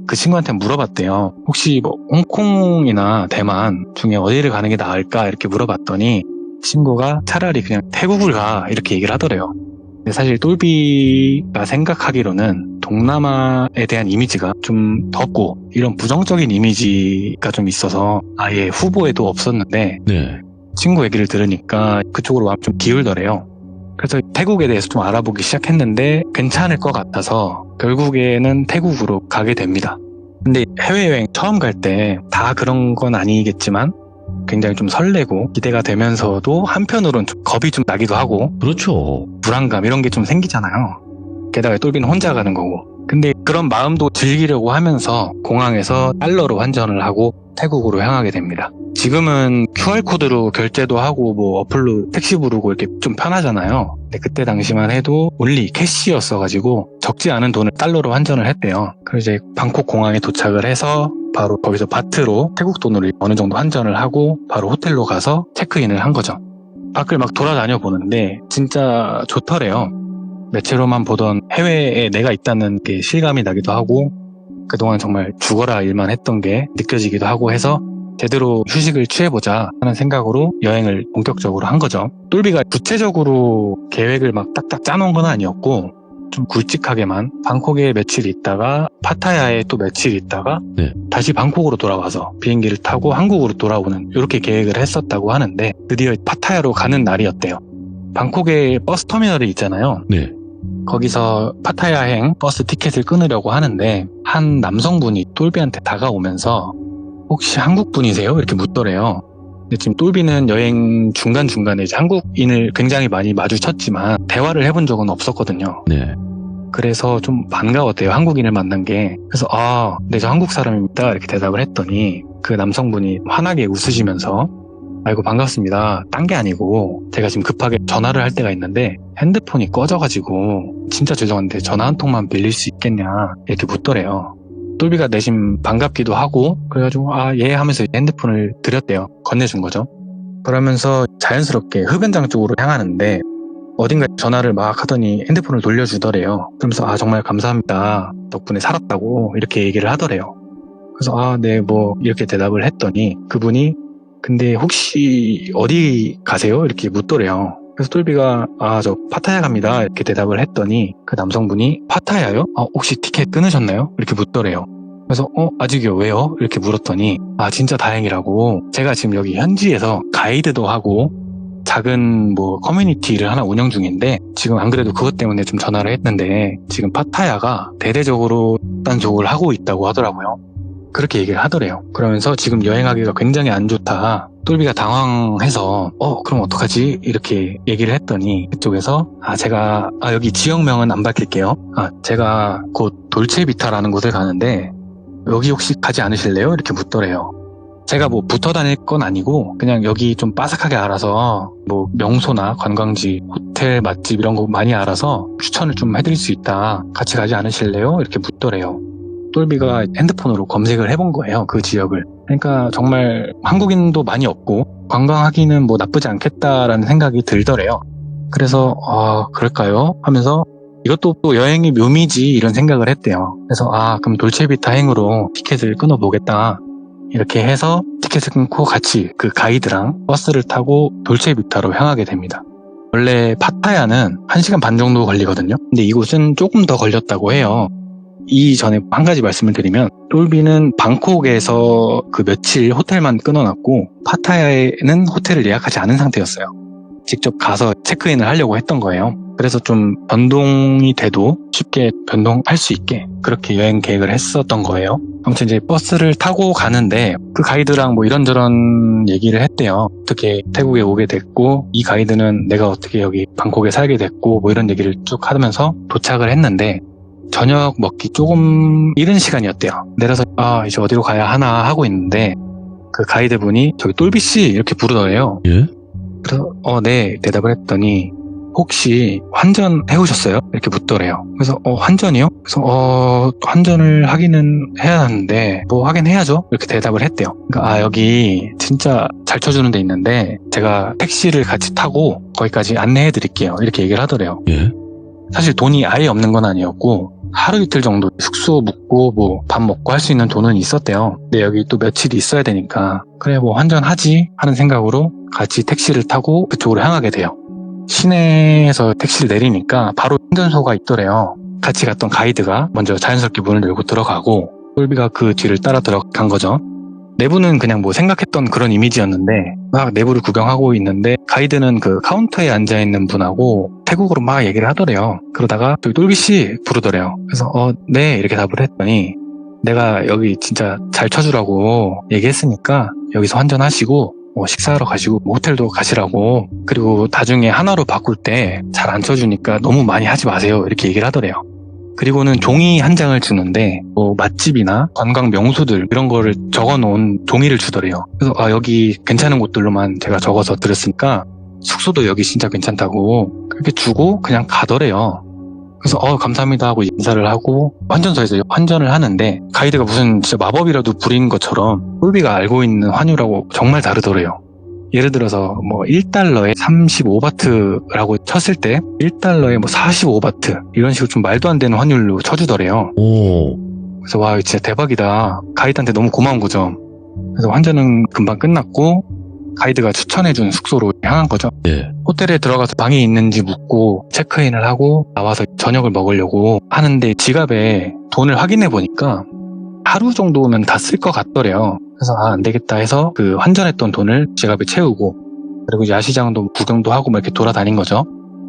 그 친구한테 물어봤대요. 혹시 뭐 홍콩이나 대만 중에 어디를 가는 게 나을까 이렇게 물어봤더니 친구가 차라리 그냥 태국을 가 이렇게 얘기를 하더래요. 근데 사실 똘비가 생각하기로는 동남아에 대한 이미지가 좀 덥고 이런 부정적인 이미지가 좀 있어서 아예 후보에도 없었는데 네. 친구 얘기를 들으니까 그쪽으로 마음이 좀 기울더래요. 그래서 태국에 대해서 좀 알아보기 시작했는데 괜찮을 것 같아서 결국에는 태국으로 가게 됩니다. 근데 해외여행 처음 갈 때 다 그런 건 아니겠지만 굉장히 좀 설레고 기대가 되면서도 한편으로는 좀 겁이 좀 나기도 하고 그렇죠. 불안감 이런 게 좀 생기잖아요. 게다가 똘비는 혼자 가는 거고. 근데 그런 마음도 즐기려고 하면서 공항에서 달러로 환전을 하고 태국으로 향하게 됩니다. 지금은 QR코드로 결제도 하고 뭐 어플로 택시 부르고 이렇게 좀 편하잖아요. 근데 그때 당시만 해도 온리 캐시였어가지고 적지 않은 돈을 달러로 환전을 했대요. 그래서 이제 방콕 공항에 도착을 해서 바로 거기서 바트로 태국 돈으로 어느 정도 환전을 하고 바로 호텔로 가서 체크인을 한 거죠. 밖을 막 돌아다녀 보는데 진짜 좋더래요. 매체로만 보던 해외에 내가 있다는 게 실감이 나기도 하고 그동안 정말 죽어라 일만 했던 게 느껴지기도 하고 해서 제대로 휴식을 취해보자 하는 생각으로 여행을 본격적으로 한 거죠. 똘비가 구체적으로 계획을 막 딱딱 짜놓은 건 아니었고 좀 굵직하게만 방콕에 며칠 있다가 파타야에 또 며칠 있다가 네. 다시 방콕으로 돌아와서 비행기를 타고 한국으로 돌아오는 이렇게 계획을 했었다고 하는데 드디어 파타야로 가는 날이었대요. 방콕에 버스 터미널이 있잖아요. 네. 거기서 파타야행 버스 티켓을 끊으려고 하는데 한 남성분이 똘비한테 다가오면서 혹시 한국 분이세요? 이렇게 묻더래요. 근데 지금 똘비는 여행 중간중간에 이제 한국인을 굉장히 많이 마주쳤지만 대화를 해본 적은 없었거든요. 네. 그래서 좀 반가웠대요. 한국인을 만난 게. 그래서 네, 저 한국 사람입니다. 이렇게 대답을 했더니 그 남성분이 환하게 웃으시면서 아이고 반갑습니다. 딴 게 아니고 제가 지금 급하게 전화를 할 때가 있는데 핸드폰이 꺼져가지고 진짜 죄송한데 전화 한 통만 빌릴 수 있겠냐 이렇게 묻더래요. 똘비가 내심 반갑기도 하고 그래가지고 예 하면서 핸드폰을 드렸대요. 건네준 거죠. 그러면서 자연스럽게 흡연장 쪽으로 향하는데 어딘가 전화를 막 하더니 핸드폰을 돌려주더래요. 그러면서 정말 감사합니다. 덕분에 살았다고 이렇게 얘기를 하더래요. 그래서 네 뭐 이렇게 대답을 했더니 그분이 근데 혹시 어디 가세요? 이렇게 묻더래요. 그래서 똘비가 저 파타야 갑니다 이렇게 대답을 했더니 그 남성분이 파타야요? 혹시 티켓 끊으셨나요? 이렇게 묻더래요. 그래서 아직이요. 왜요? 이렇게 물었더니 진짜 다행이라고 제가 지금 여기 현지에서 가이드도 하고 작은 뭐 커뮤니티를 하나 운영 중인데 지금 안 그래도 그것 때문에 좀 전화를 했는데 지금 파타야가 대대적으로 단속을 하고 있다고 하더라고요. 그렇게 얘기를 하더래요. 그러면서 지금 여행하기가 굉장히 안 좋다. 똘비가 당황해서 그럼 어떡하지? 이렇게 얘기를 했더니 그쪽에서 제가 여기 지역명은 안 밝힐게요. 제가 곧 돌체비타라는 곳을 가는데 여기 혹시 가지 않으실래요? 이렇게 묻더래요. 제가 뭐 붙어 다닐 건 아니고 그냥 여기 좀 빠삭하게 알아서 뭐 명소나 관광지, 호텔, 맛집 이런 거 많이 알아서 추천을 좀 해드릴 수 있다. 같이 가지 않으실래요? 이렇게 묻더래요. 똘비가 핸드폰으로 검색을 해본 거예요. 그 지역을. 그러니까 정말 한국인도 많이 없고 관광하기는 뭐 나쁘지 않겠다라는 생각이 들더래요. 그래서 그럴까요? 하면서 이것도 또 여행의 묘미지 이런 생각을 했대요. 그래서 그럼 돌체비타 행으로 티켓을 끊어보겠다. 이렇게 해서 티켓을 끊고 같이 그 가이드랑 버스를 타고 돌체비타로 향하게 됩니다. 원래 파타야는 1시간 반 정도 걸리거든요. 근데 이곳은 조금 더 걸렸다고 해요. 이전에 한 가지 말씀을 드리면 똘비는 방콕에서 그 며칠 호텔만 끊어놨고 파타야에는 호텔을 예약하지 않은 상태였어요. 직접 가서 체크인을 하려고 했던 거예요. 그래서 좀 변동이 돼도 쉽게 변동할 수 있게 그렇게 여행 계획을 했었던 거예요. 아무튼 이제 버스를 타고 가는데 그 가이드랑 뭐 이런저런 얘기를 했대요. 어떻게 태국에 오게 됐고 이 가이드는 내가 어떻게 여기 방콕에 살게 됐고 뭐 이런 얘기를 쭉 하면서 도착을 했는데 저녁 먹기 조금 이른 시간이었대요. 내려서 이제 어디로 가야 하나 하고 있는데 그 가이드분이 저기 똘비씨 이렇게 부르더래요. 예? 그래서 네 대답을 했더니 혹시 환전 해오셨어요? 이렇게 묻더래요. 그래서 환전이요? 그래서 환전을 하기는 해야 하는데 뭐 하긴 해야죠. 이렇게 대답을 했대요. 그러니까 여기 진짜 잘 쳐주는 데 있는데 제가 택시를 같이 타고 거기까지 안내해 드릴게요. 이렇게 얘기를 하더래요. 예. 사실 돈이 아예 없는 건 아니었고 하루 이틀 정도 숙소 묵고 뭐 밥 먹고 할 수 있는 돈은 있었대요. 근데 여기 또 며칠이 있어야 되니까 그래 뭐 환전하지 하는 생각으로 같이 택시를 타고 그쪽으로 향하게 돼요. 시내에서 택시를 내리니까 바로 환전소가 있더래요. 같이 갔던 가이드가 먼저 자연스럽게 문을 열고 들어가고 똘비가 그 뒤를 따라 들어간 거죠. 내부는 그냥 뭐 생각했던 그런 이미지였는데 막 내부를 구경하고 있는데 가이드는 그 카운터에 앉아있는 분하고 태국어로 막 얘기를 하더래요. 그러다가 또 똘비씨 부르더래요. 그래서 네 이렇게 답을 했더니 내가 여기 진짜 잘 쳐주라고 얘기했으니까 여기서 환전하시고 식사하러 가시고 호텔도 가시라고, 그리고 나중에 하나로 바꿀 때 잘 안 쳐주니까 너무 많이 하지 마세요 이렇게 얘기를 하더래요. 그리고는 종이 한 장을 주는데 뭐 맛집이나 관광 명소들 이런 거를 적어놓은 종이를 주더래요. 그래서 여기 괜찮은 곳들로만 제가 적어서 드렸으니까 숙소도 여기 진짜 괜찮다고 그렇게 주고 그냥 가더래요. 그래서 감사합니다 하고 인사를 하고 환전소에서 환전을 하는데 가이드가 무슨 진짜 마법이라도 부린 것처럼 똘비가 알고 있는 환율하고 정말 다르더래요. 예를 들어서 뭐 1달러에 35바트라고 쳤을 때 1달러에 뭐 45바트 이런 식으로 좀 말도 안 되는 환율로 쳐주더래요. 오. 그래서 와 진짜 대박이다. 가이드한테 너무 고마운 거죠. 그래서 환전은 금방 끝났고 가이드가 추천해준 숙소로 향한 거죠. 예. 호텔에 들어가서 방이 있는지 묻고 체크인을 하고 나와서 저녁을 먹으려고 하는데 지갑에 돈을 확인해 보니까 하루 정도면 다 쓸 것 같더래요. 그래서 안 되겠다 해서 그 환전했던 돈을 지갑에 채우고 그리고 야시장도 구경도 하고 막 이렇게 돌아다닌 거죠.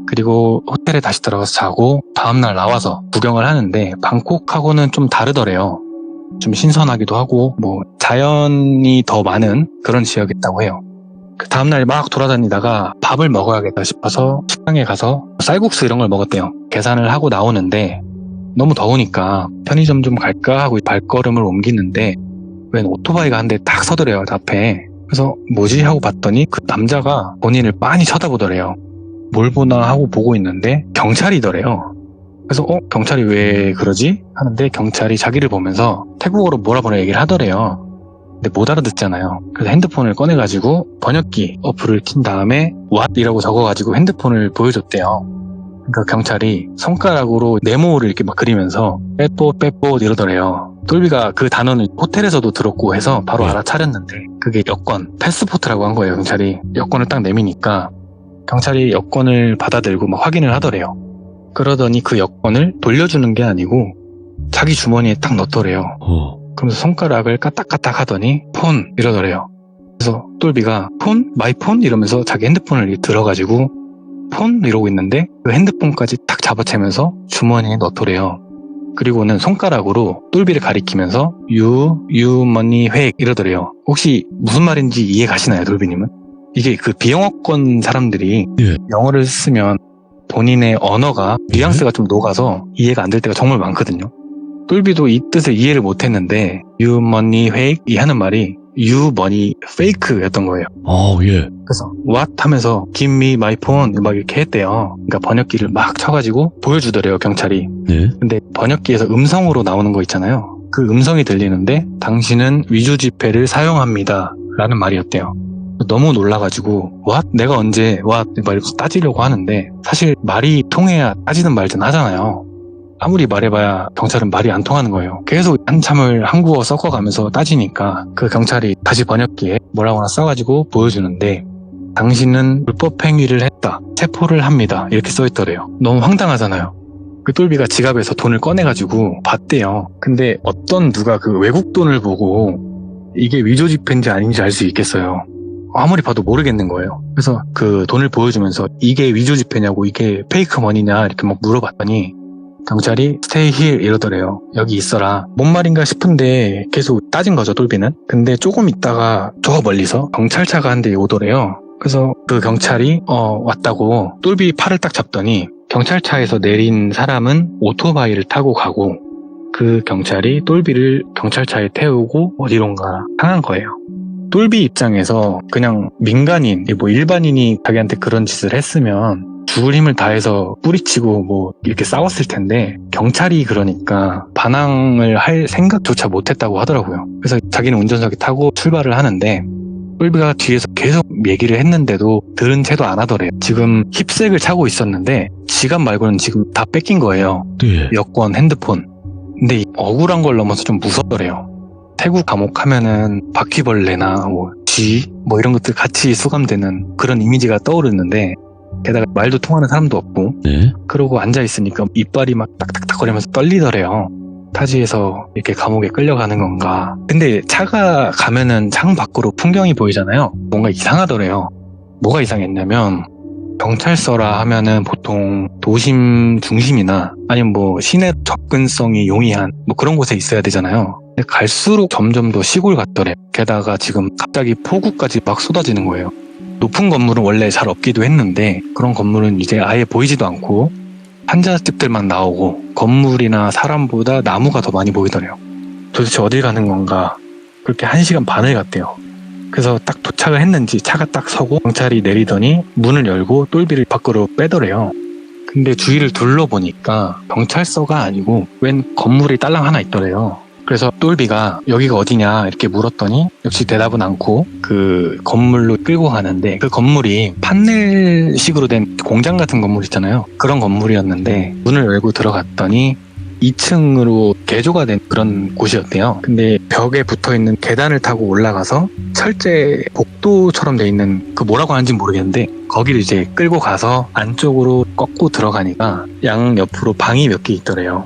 그리고 호텔에 다시 들어가서 자고 다음날 나와서 구경을 하는데 방콕하고는 좀 다르더래요. 좀 신선하기도 하고 뭐 자연이 더 많은 그런 지역이었다고 해요. 그 다음날 막 돌아다니다가 밥을 먹어야겠다 싶어서 식당에 가서 쌀국수 이런 걸 먹었대요. 계산을 하고 나오는데 너무 더우니까 편의점 좀 갈까 하고 발걸음을 옮기는데 웬 오토바이가 한 대 딱 서더래요, 앞에. 그래서 뭐지 하고 봤더니 그 남자가 본인을 빤히 쳐다보더래요. 뭘 보나 하고 보고 있는데 경찰이더래요. 그래서 경찰이 왜 그러지? 하는데 경찰이 자기를 보면서 태국어로 뭐라 얘기를 하더래요. 근데 못 알아듣잖아요. 그래서 핸드폰을 꺼내가지고 번역기 어플을 킨 다음에 What? 이라고 적어가지고 핸드폰을 보여줬대요. 그러니까 경찰이 손가락으로 네모를 이렇게 막 그리면서 빼뽀 이러더래요. 똘비가 그 단어는 호텔에서도 들었고 해서 바로 알아차렸는데 그게 여권, 패스포트라고 한 거예요. 경찰이 여권을 딱 내미니까 경찰이 여권을 받아들고 막 확인을 하더래요. 그러더니 그 여권을 돌려주는 게 아니고 자기 주머니에 딱 넣더래요. 그러면서 손가락을 까딱까딱 하더니 폰 이러더래요. 그래서 똘비가 폰? 마이 폰? 이러면서 자기 핸드폰을 들어가지고 폰? 이러고 있는데 그 핸드폰까지 딱 잡아채면서 주머니에 넣더래요. 그리고는 손가락으로 똘비를 가리키면서 you money 획 이러더래요. 혹시 무슨 말인지 이해 가시나요, 똘비님은? 이게 그 비영어권 사람들이 영어를 쓰면 본인의 언어가 뉘앙스가 좀 녹아서 이해가 안 될 때가 정말 많거든요. 똘비도 이 뜻을 이해를 못했는데 you money 획 이 하는 말이 you money fake였던 거예요. 예. 그래서 what 하면서 give me my phone 막 이렇게 했대요. 그러니까 번역기를 막 쳐가지고 보여주더래요, 경찰이. 네. 근데 번역기에서 음성으로 나오는 거 있잖아요. 그 음성이 들리는데 당신은 위조 지폐를 사용합니다 라는 말이었대요. 너무 놀라가지고 what? 내가 언제 what? 이러면서 따지려고 하는데 사실 말이 통해야 따지는 말든 하잖아요. 아무리 말해봐야 경찰은 말이 안 통하는 거예요. 계속 한참을 한국어 섞어가면서 따지니까 그 경찰이 다시 번역기에 뭐라고 하나 써가지고 보여주는데 당신은 불법 행위를 했다. 체포를 합니다. 이렇게 써있더래요. 너무 황당하잖아요. 그 똘비가 지갑에서 돈을 꺼내가지고 봤대요. 근데 어떤 누가 그 외국 돈을 보고 이게 위조 지폐인지 아닌지 알 수 있겠어요. 아무리 봐도 모르겠는 거예요. 그래서 그 돈을 보여주면서 이게 위조 지폐냐고 이게 페이크 머니냐 이렇게 막 물어봤더니 경찰이 stay here 이러더래요. 여기 있어라. 뭔 말인가 싶은데 계속 따진 거죠, 똘비는. 근데 조금 있다가 저 멀리서 경찰차가 한 대 오더래요. 그래서 그 경찰이 왔다고 똘비 팔을 딱 잡더니 경찰차에서 내린 사람은 오토바이를 타고 가고 그 경찰이 똘비를 경찰차에 태우고 어디론가 향한 거예요. 똘비 입장에서 그냥 민간인, 뭐 일반인이 자기한테 그런 짓을 했으면 죽을 힘을 다해서 뿌리치고 뭐 이렇게 싸웠을 텐데 경찰이 그러니까 반항을 할 생각조차 못했다고 하더라고요. 그래서 자기는 운전석에 타고 출발을 하는데 똘비가 뒤에서 계속 얘기를 했는데도 들은 채도 안 하더래요. 지금 힙색을 차고 있었는데 지갑 말고는 지금 다 뺏긴 거예요. 네. 여권, 핸드폰. 근데 이 억울한 걸 넘어서 좀 무섭더래요. 태국 감옥 하면은 바퀴벌레나 쥐 이런 것들 같이 수감되는 그런 이미지가 떠오르는데 게다가 말도 통하는 사람도 없고 네. 그러고 앉아있으니까 이빨이 막 딱딱딱거리면서 떨리더래요. 타지에서 이렇게 감옥에 끌려가는 건가. 근데 차가 가면은 창 밖으로 풍경이 보이잖아요. 뭔가 이상하더래요. 뭐가 이상했냐면 경찰서라 하면은 보통 도심 중심이나 아니면 시내 접근성이 용이한 그런 곳에 있어야 되잖아요. 근데 갈수록 점점 더 시골 같더래. 게다가 지금 갑자기 폭우까지 막 쏟아지는 거예요. 높은 건물은 원래 잘 없기도 했는데 그런 건물은 이제 아예 보이지도 않고 한자집들만 나오고 건물이나 사람보다 나무가 더 많이 보이더래요. 도대체 어딜 가는 건가. 그렇게 1시간 반을 갔대요. 그래서 딱 도착을 했는지 차가 딱 서고 경찰이 내리더니 문을 열고 똘비를 밖으로 빼더래요. 근데 주위를 둘러보니까 경찰서가 아니고 웬 건물이 딸랑 하나 있더래요. 그래서 똘비가 여기가 어디냐 이렇게 물었더니 역시 대답은 않고 그 건물로 끌고 가는데 그 건물이 판넬식으로 된 공장 같은 건물 있잖아요. 그런 건물이었는데 문을 열고 들어갔더니 2층으로 개조가 된 그런 곳이었대요. 근데 벽에 붙어있는 계단을 타고 올라가서 철제 복도처럼 돼 있는 그 뭐라고 하는지 모르겠는데 거기를 이제 끌고 가서 안쪽으로 꺾고 들어가니까 양 옆으로 방이 몇 개 있더래요.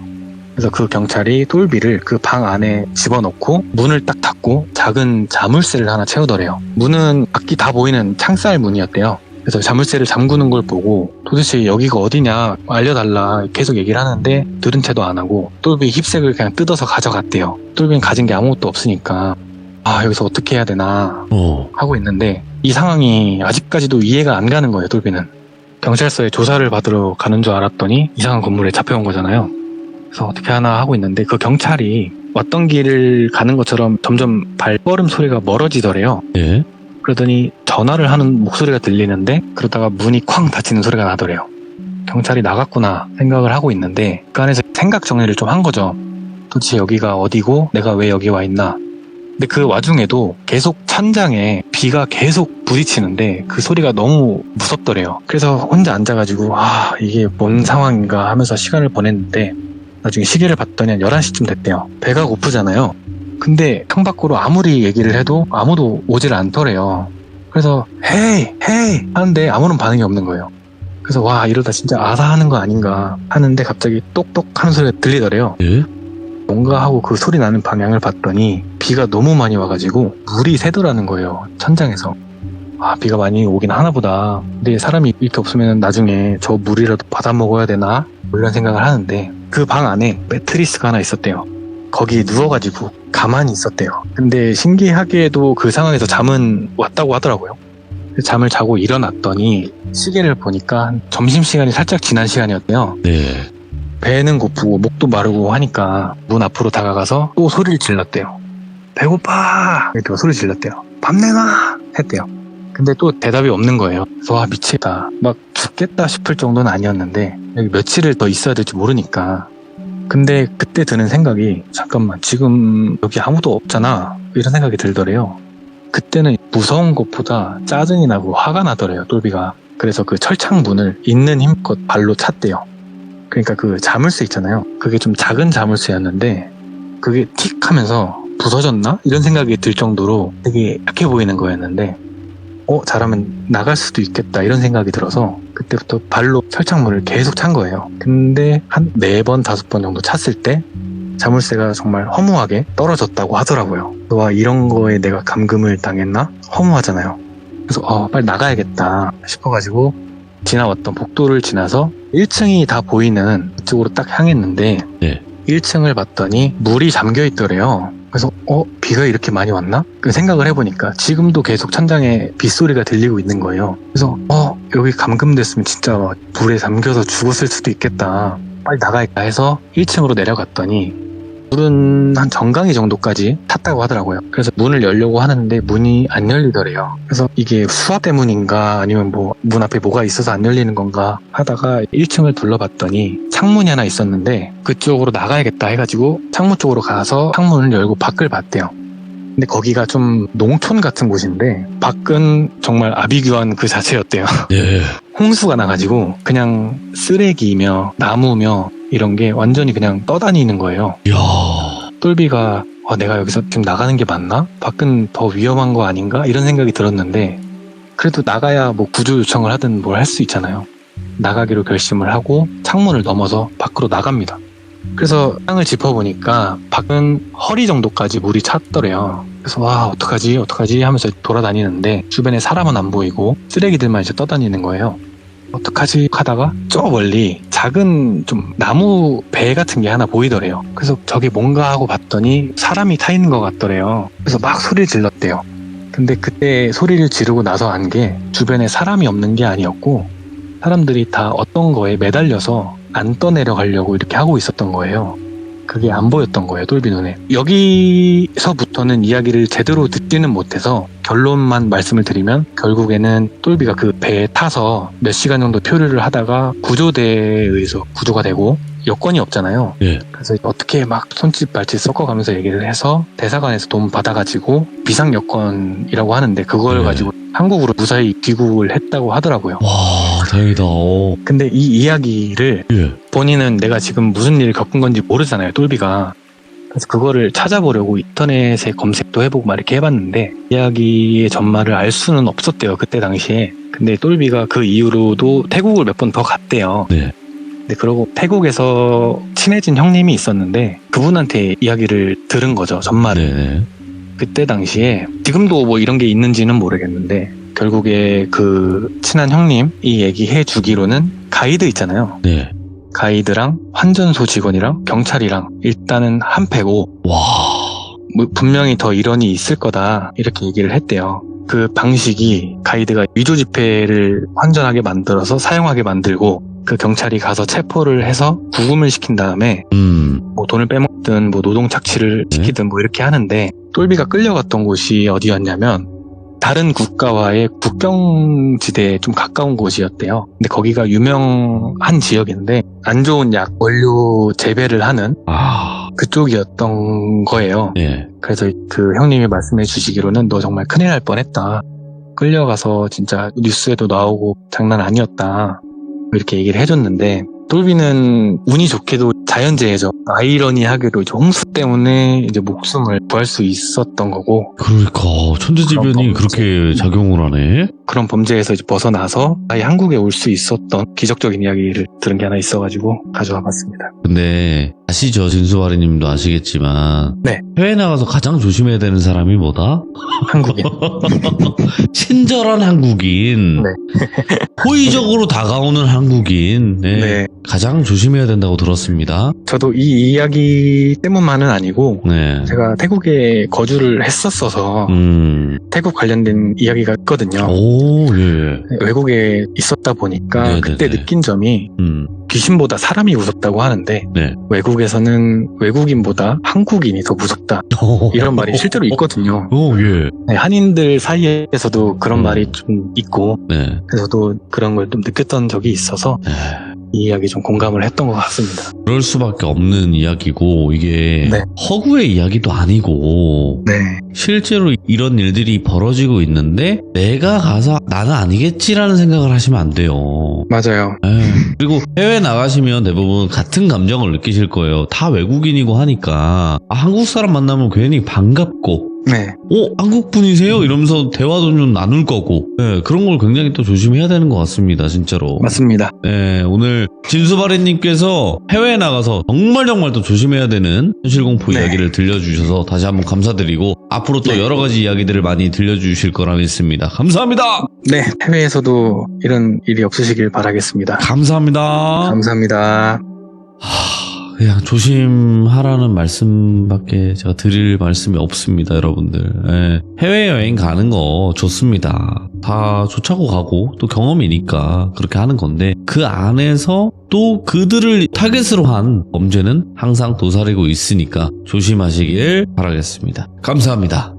그래서 그 경찰이 똘비를 그 방 안에 집어넣고 문을 딱 닫고 작은 자물쇠를 하나 채우더래요. 문은 밖이 다 보이는 창살 문이었대요. 그래서 자물쇠를 잠그는 걸 보고 도대체 여기가 어디냐 알려달라 계속 얘기를 하는데 들은 채도 안 하고 똘비 힙색을 그냥 뜯어서 가져갔대요. 똘비는 가진 게 아무것도 없으니까 여기서 어떻게 해야 되나 하고 있는데 이 상황이 아직까지도 이해가 안 가는 거예요. 똘비는 경찰서에 조사를 받으러 가는 줄 알았더니 이상한 건물에 잡혀온 거잖아요. 그래서 어떻게 하나 하고 있는데 그 경찰이 왔던 길을 가는 것처럼 점점 발걸음 소리가 멀어지더래요. 예. 그러더니 전화를 하는 목소리가 들리는데 그러다가 문이 쾅 닫히는 소리가 나더래요. 경찰이 나갔구나 생각을 하고 있는데 그 안에서 생각 정리를 좀 한 거죠. 도대체 여기가 어디고 내가 왜 여기 와 있나. 근데 그 와중에도 계속 천장에 비가 계속 부딪히는데 그 소리가 너무 무섭더래요. 그래서 혼자 앉아가지고 이게 뭔 상황인가 하면서 시간을 보냈는데 나중에 시계를 봤더니 한 11시쯤 됐대요. 배가 고프잖아요. 근데 창밖으로 아무리 얘기를 해도 아무도 오질 않더래요. 그래서 헤이 하는데 아무런 반응이 없는 거예요. 그래서 이러다 진짜 아사하는 거 아닌가 하는데 갑자기 똑똑 하는 소리가 들리더래요. 예? 뭔가 하고 그 소리 나는 방향을 봤더니 비가 너무 많이 와가지고 물이 새더라는 거예요. 천장에서. 비가 많이 오긴 하나 보다. 근데 사람이 이렇게 없으면 나중에 저 물이라도 받아 먹어야 되나? 이런 생각을 하는데 그 방 안에 매트리스가 하나 있었대요. 거기 누워가지고 가만히 있었대요. 근데 신기하게도 그 상황에서 잠은 왔다고 하더라고요. 잠을 자고 일어났더니 시계를 보니까 한 점심시간이 살짝 지난 시간이었대요. 네. 배는 고프고 목도 마르고 하니까 문 앞으로 다가가서 또 소리를 질렀대요. 배고파! 이렇게 소리 질렀대요. 밥 내놔! 했대요. 근데 또 대답이 없는 거예요. 그래서 미치겠다. 막 죽겠다 싶을 정도는 아니었는데 여기 며칠을 더 있어야 될지 모르니까. 근데 그때 드는 생각이 잠깐만 지금 여기 아무도 없잖아 이런 생각이 들더래요. 그때는 무서운 것보다 짜증이 나고 화가 나더래요. 똘비가. 그래서 그 철창 문을 있는 힘껏 발로 찼대요. 그러니까 그 자물쇠 있잖아요. 그게 좀 작은 자물쇠였는데 그게 틱 하면서 부서졌나? 이런 생각이 들 정도로 되게 약해 보이는 거였는데 잘하면 나갈 수도 있겠다 이런 생각이 들어서 그때부터 발로 철창문을 계속 찬 거예요. 근데 한 4번, 5번 정도 찼을 때 자물쇠가 정말 허무하게 떨어졌다고 하더라고요. 이런 거에 내가 감금을 당했나? 허무하잖아요. 그래서 빨리 나가야겠다 싶어가지고 지나왔던 복도를 지나서 1층이 다 보이는 그쪽으로 딱 향했는데 네. 1층을 봤더니 물이 잠겨 있더래요. 그래서 비가 이렇게 많이 왔나? 그 생각을 해보니까 지금도 계속 천장에 빗소리가 들리고 있는 거예요. 그래서 여기 감금됐으면 진짜 물에 잠겨서 죽었을 수도 있겠다. 빨리 나가야겠다 해서 1층으로 내려갔더니 물은 한 정강이 정도까지 탔다고 하더라고요. 그래서 문을 열려고 하는데 문이 안 열리더래요. 그래서 이게 수압 때문인가 아니면 뭐 문 앞에 뭐가 있어서 안 열리는 건가 하다가 1층을 둘러봤더니 창문이 하나 있었는데 그쪽으로 나가야겠다 해가지고 창문 쪽으로 가서 창문을 열고 밖을 봤대요. 근데 거기가 좀 농촌 같은 곳인데 밖은 정말 아비규환 그 자체였대요. 네. 홍수가 나가지고 그냥 쓰레기며 나무며 이런 게 완전히 그냥 떠다니는 거예요. 이야. 똘비가 내가 여기서 지금 나가는 게 맞나? 밖은 더 위험한 거 아닌가? 이런 생각이 들었는데 그래도 나가야 뭐 구조 요청을 하든 뭘 할 수 있잖아요. 나가기로 결심을 하고 창문을 넘어서 밖으로 나갑니다. 그래서 땅을 짚어보니까 밖은 허리 정도까지 물이 찼더래요. 그래서 와 어떡하지 하면서 돌아다니는데 주변에 사람은 안 보이고 쓰레기들만 이제 떠다니는 거예요. 어떡하지 하다가 저 멀리 작은 좀 나무 배 같은 게 하나 보이더래요. 그래서 저게 뭔가 하고 봤더니 사람이 타 있는 것 같더래요. 그래서 막 소리를 질렀대요. 근데 그때 소리를 지르고 나서 안 게 주변에 사람이 없는 게 아니었고 사람들이 다 어떤 거에 매달려서 안 떠내려가려고 이렇게 하고 있었던 거예요. 그게 안 보였던 거예요, 똘비 눈에. 여기서부터는 이야기를 제대로 듣지는 못해서 결론만 말씀을 드리면 결국에는 똘비가 그 배에 타서 몇 시간 정도 표류를 하다가 구조대에 의해서 구조가 되고 여권이 없잖아요. 예. 그래서 어떻게 막 손짓 발짓 섞어가면서 얘기를 해서 대사관에서 돈 받아가지고 비상 여권이라고 하는데 그걸 네. 가지고 한국으로 무사히 귀국을 했다고 하더라고요. 와, 다행이다. 근데 이 이야기를 예. 본인은 내가 지금 무슨 일을 겪은 건지 모르잖아요, 똘비가. 그래서 그거를 찾아보려고 인터넷에 검색도 해보고 막 이렇게 해봤는데 이야기의 전말을 알 수는 없었대요, 그때 당시에. 근데 똘비가 그 이후로도 태국을 몇 번 더 갔대요. 네. 근데 그러고 태국에서 친해진 형님이 있었는데 그분한테 이야기를 들은 거죠, 전말을. 네. 그때 당시에 지금도 뭐 이런 게 있는지는 모르겠는데 결국에 그 친한 형님이 얘기해 주기로는 가이드 있잖아요. 네. 가이드랑 환전소 직원이랑 경찰이랑 일단은 한 패고 와. 뭐 분명히 더 일원이 있을 거다 이렇게 얘기를 했대요. 그 방식이 가이드가 위조 지폐를 환전하게 만들어서 사용하게 만들고 그 경찰이 가서 체포를 해서 구금을 시킨 다음에 뭐 돈을 빼먹든 뭐 노동 착취를 시키든 뭐 이렇게 하는데 똘비가 끌려갔던 곳이 어디였냐면 다른 국가와의 국경지대에 좀 가까운 곳이었대요. 근데 거기가 유명한 지역인데 안 좋은 약 원료 재배를 하는 그쪽이었던 거예요. 예. 그래서 그 형님이 말씀해 주시기로는 너 정말 큰일 날 뻔했다. 끌려가서 진짜 뉴스에도 나오고 장난 아니었다. 이렇게 얘기를 해줬는데 똘비는 운이 좋게도 자연재해죠. 아이러니하게도 이제 홍수 때문에 이제 목숨을 구할 수 있었던 거고. 그러니까 천재지변이 그렇게 작용을 하네. 그런 범죄에서 이제 벗어나서 아예 한국에 올 수 있었던 기적적인 이야기를 들은 게 하나 있어가지고 가져와 봤습니다. 근데 아시죠? 진수바리님도 아시겠지만 네. 해외 나가서 가장 조심해야 되는 사람이 뭐다? 한국에. 친절한 한국인. 네. 호의적으로 다가오는 한국인. 네. 네. 가장 조심해야 된다고 들었습니다. 저도 이 이야기 때문만은 아니고 네. 제가 태국에 거주를 했었어서 태국 관련된 이야기가 있거든요. 오, 예. 외국에 있었다 보니까 네네네. 그때 느낀 점이 귀신보다 사람이 무섭다고 하는데 네. 외국에서는 외국인보다 한국인이 더 무섭다 이런 말이 실제로 있거든요. 오, 예. 네, 한인들 사이에서도 그런 말이 좀 있고 네. 그래서 저도 그런 걸 좀 느꼈던 적이 있어서 네. 이 이야기 좀 공감을 했던 것 같습니다. 그럴 수밖에 없는 이야기고 이게 네. 허구의 이야기도 아니고 네. 실제로 이런 일들이 벌어지고 있는데 내가 가서 나는 아니겠지라는 생각을 하시면 안 돼요. 맞아요. 그리고 해외 나가시면 대부분 같은 감정을 느끼실 거예요. 다 외국인이고 하니까 한국 사람 만나면 괜히 반갑고 네. 한국 분이세요? 이러면서 대화도 좀 나눌 거고 네, 그런 걸 굉장히 또 조심해야 되는 것 같습니다. 진짜로. 맞습니다. 네, 오늘 진수바리님께서 해외에 나가서 정말 또 조심해야 되는 현실공포 네. 이야기를 들려주셔서 다시 한번 감사드리고 앞으로 또 네. 여러 가지 이야기들을 많이 들려주실 거라 믿습니다. 감사합니다. 네. 해외에서도 이런 일이 없으시길 바라겠습니다. 감사합니다. 감사합니다. 그냥 조심하라는 말씀밖에 제가 드릴 말씀이 없습니다, 여러분들. 예, 해외여행 가는 거 좋습니다. 다 좋자고 가고 또 경험이니까 그렇게 하는 건데 그 안에서 또 그들을 타겟으로 한 범죄는 항상 도사리고 있으니까 조심하시길 바라겠습니다. 감사합니다.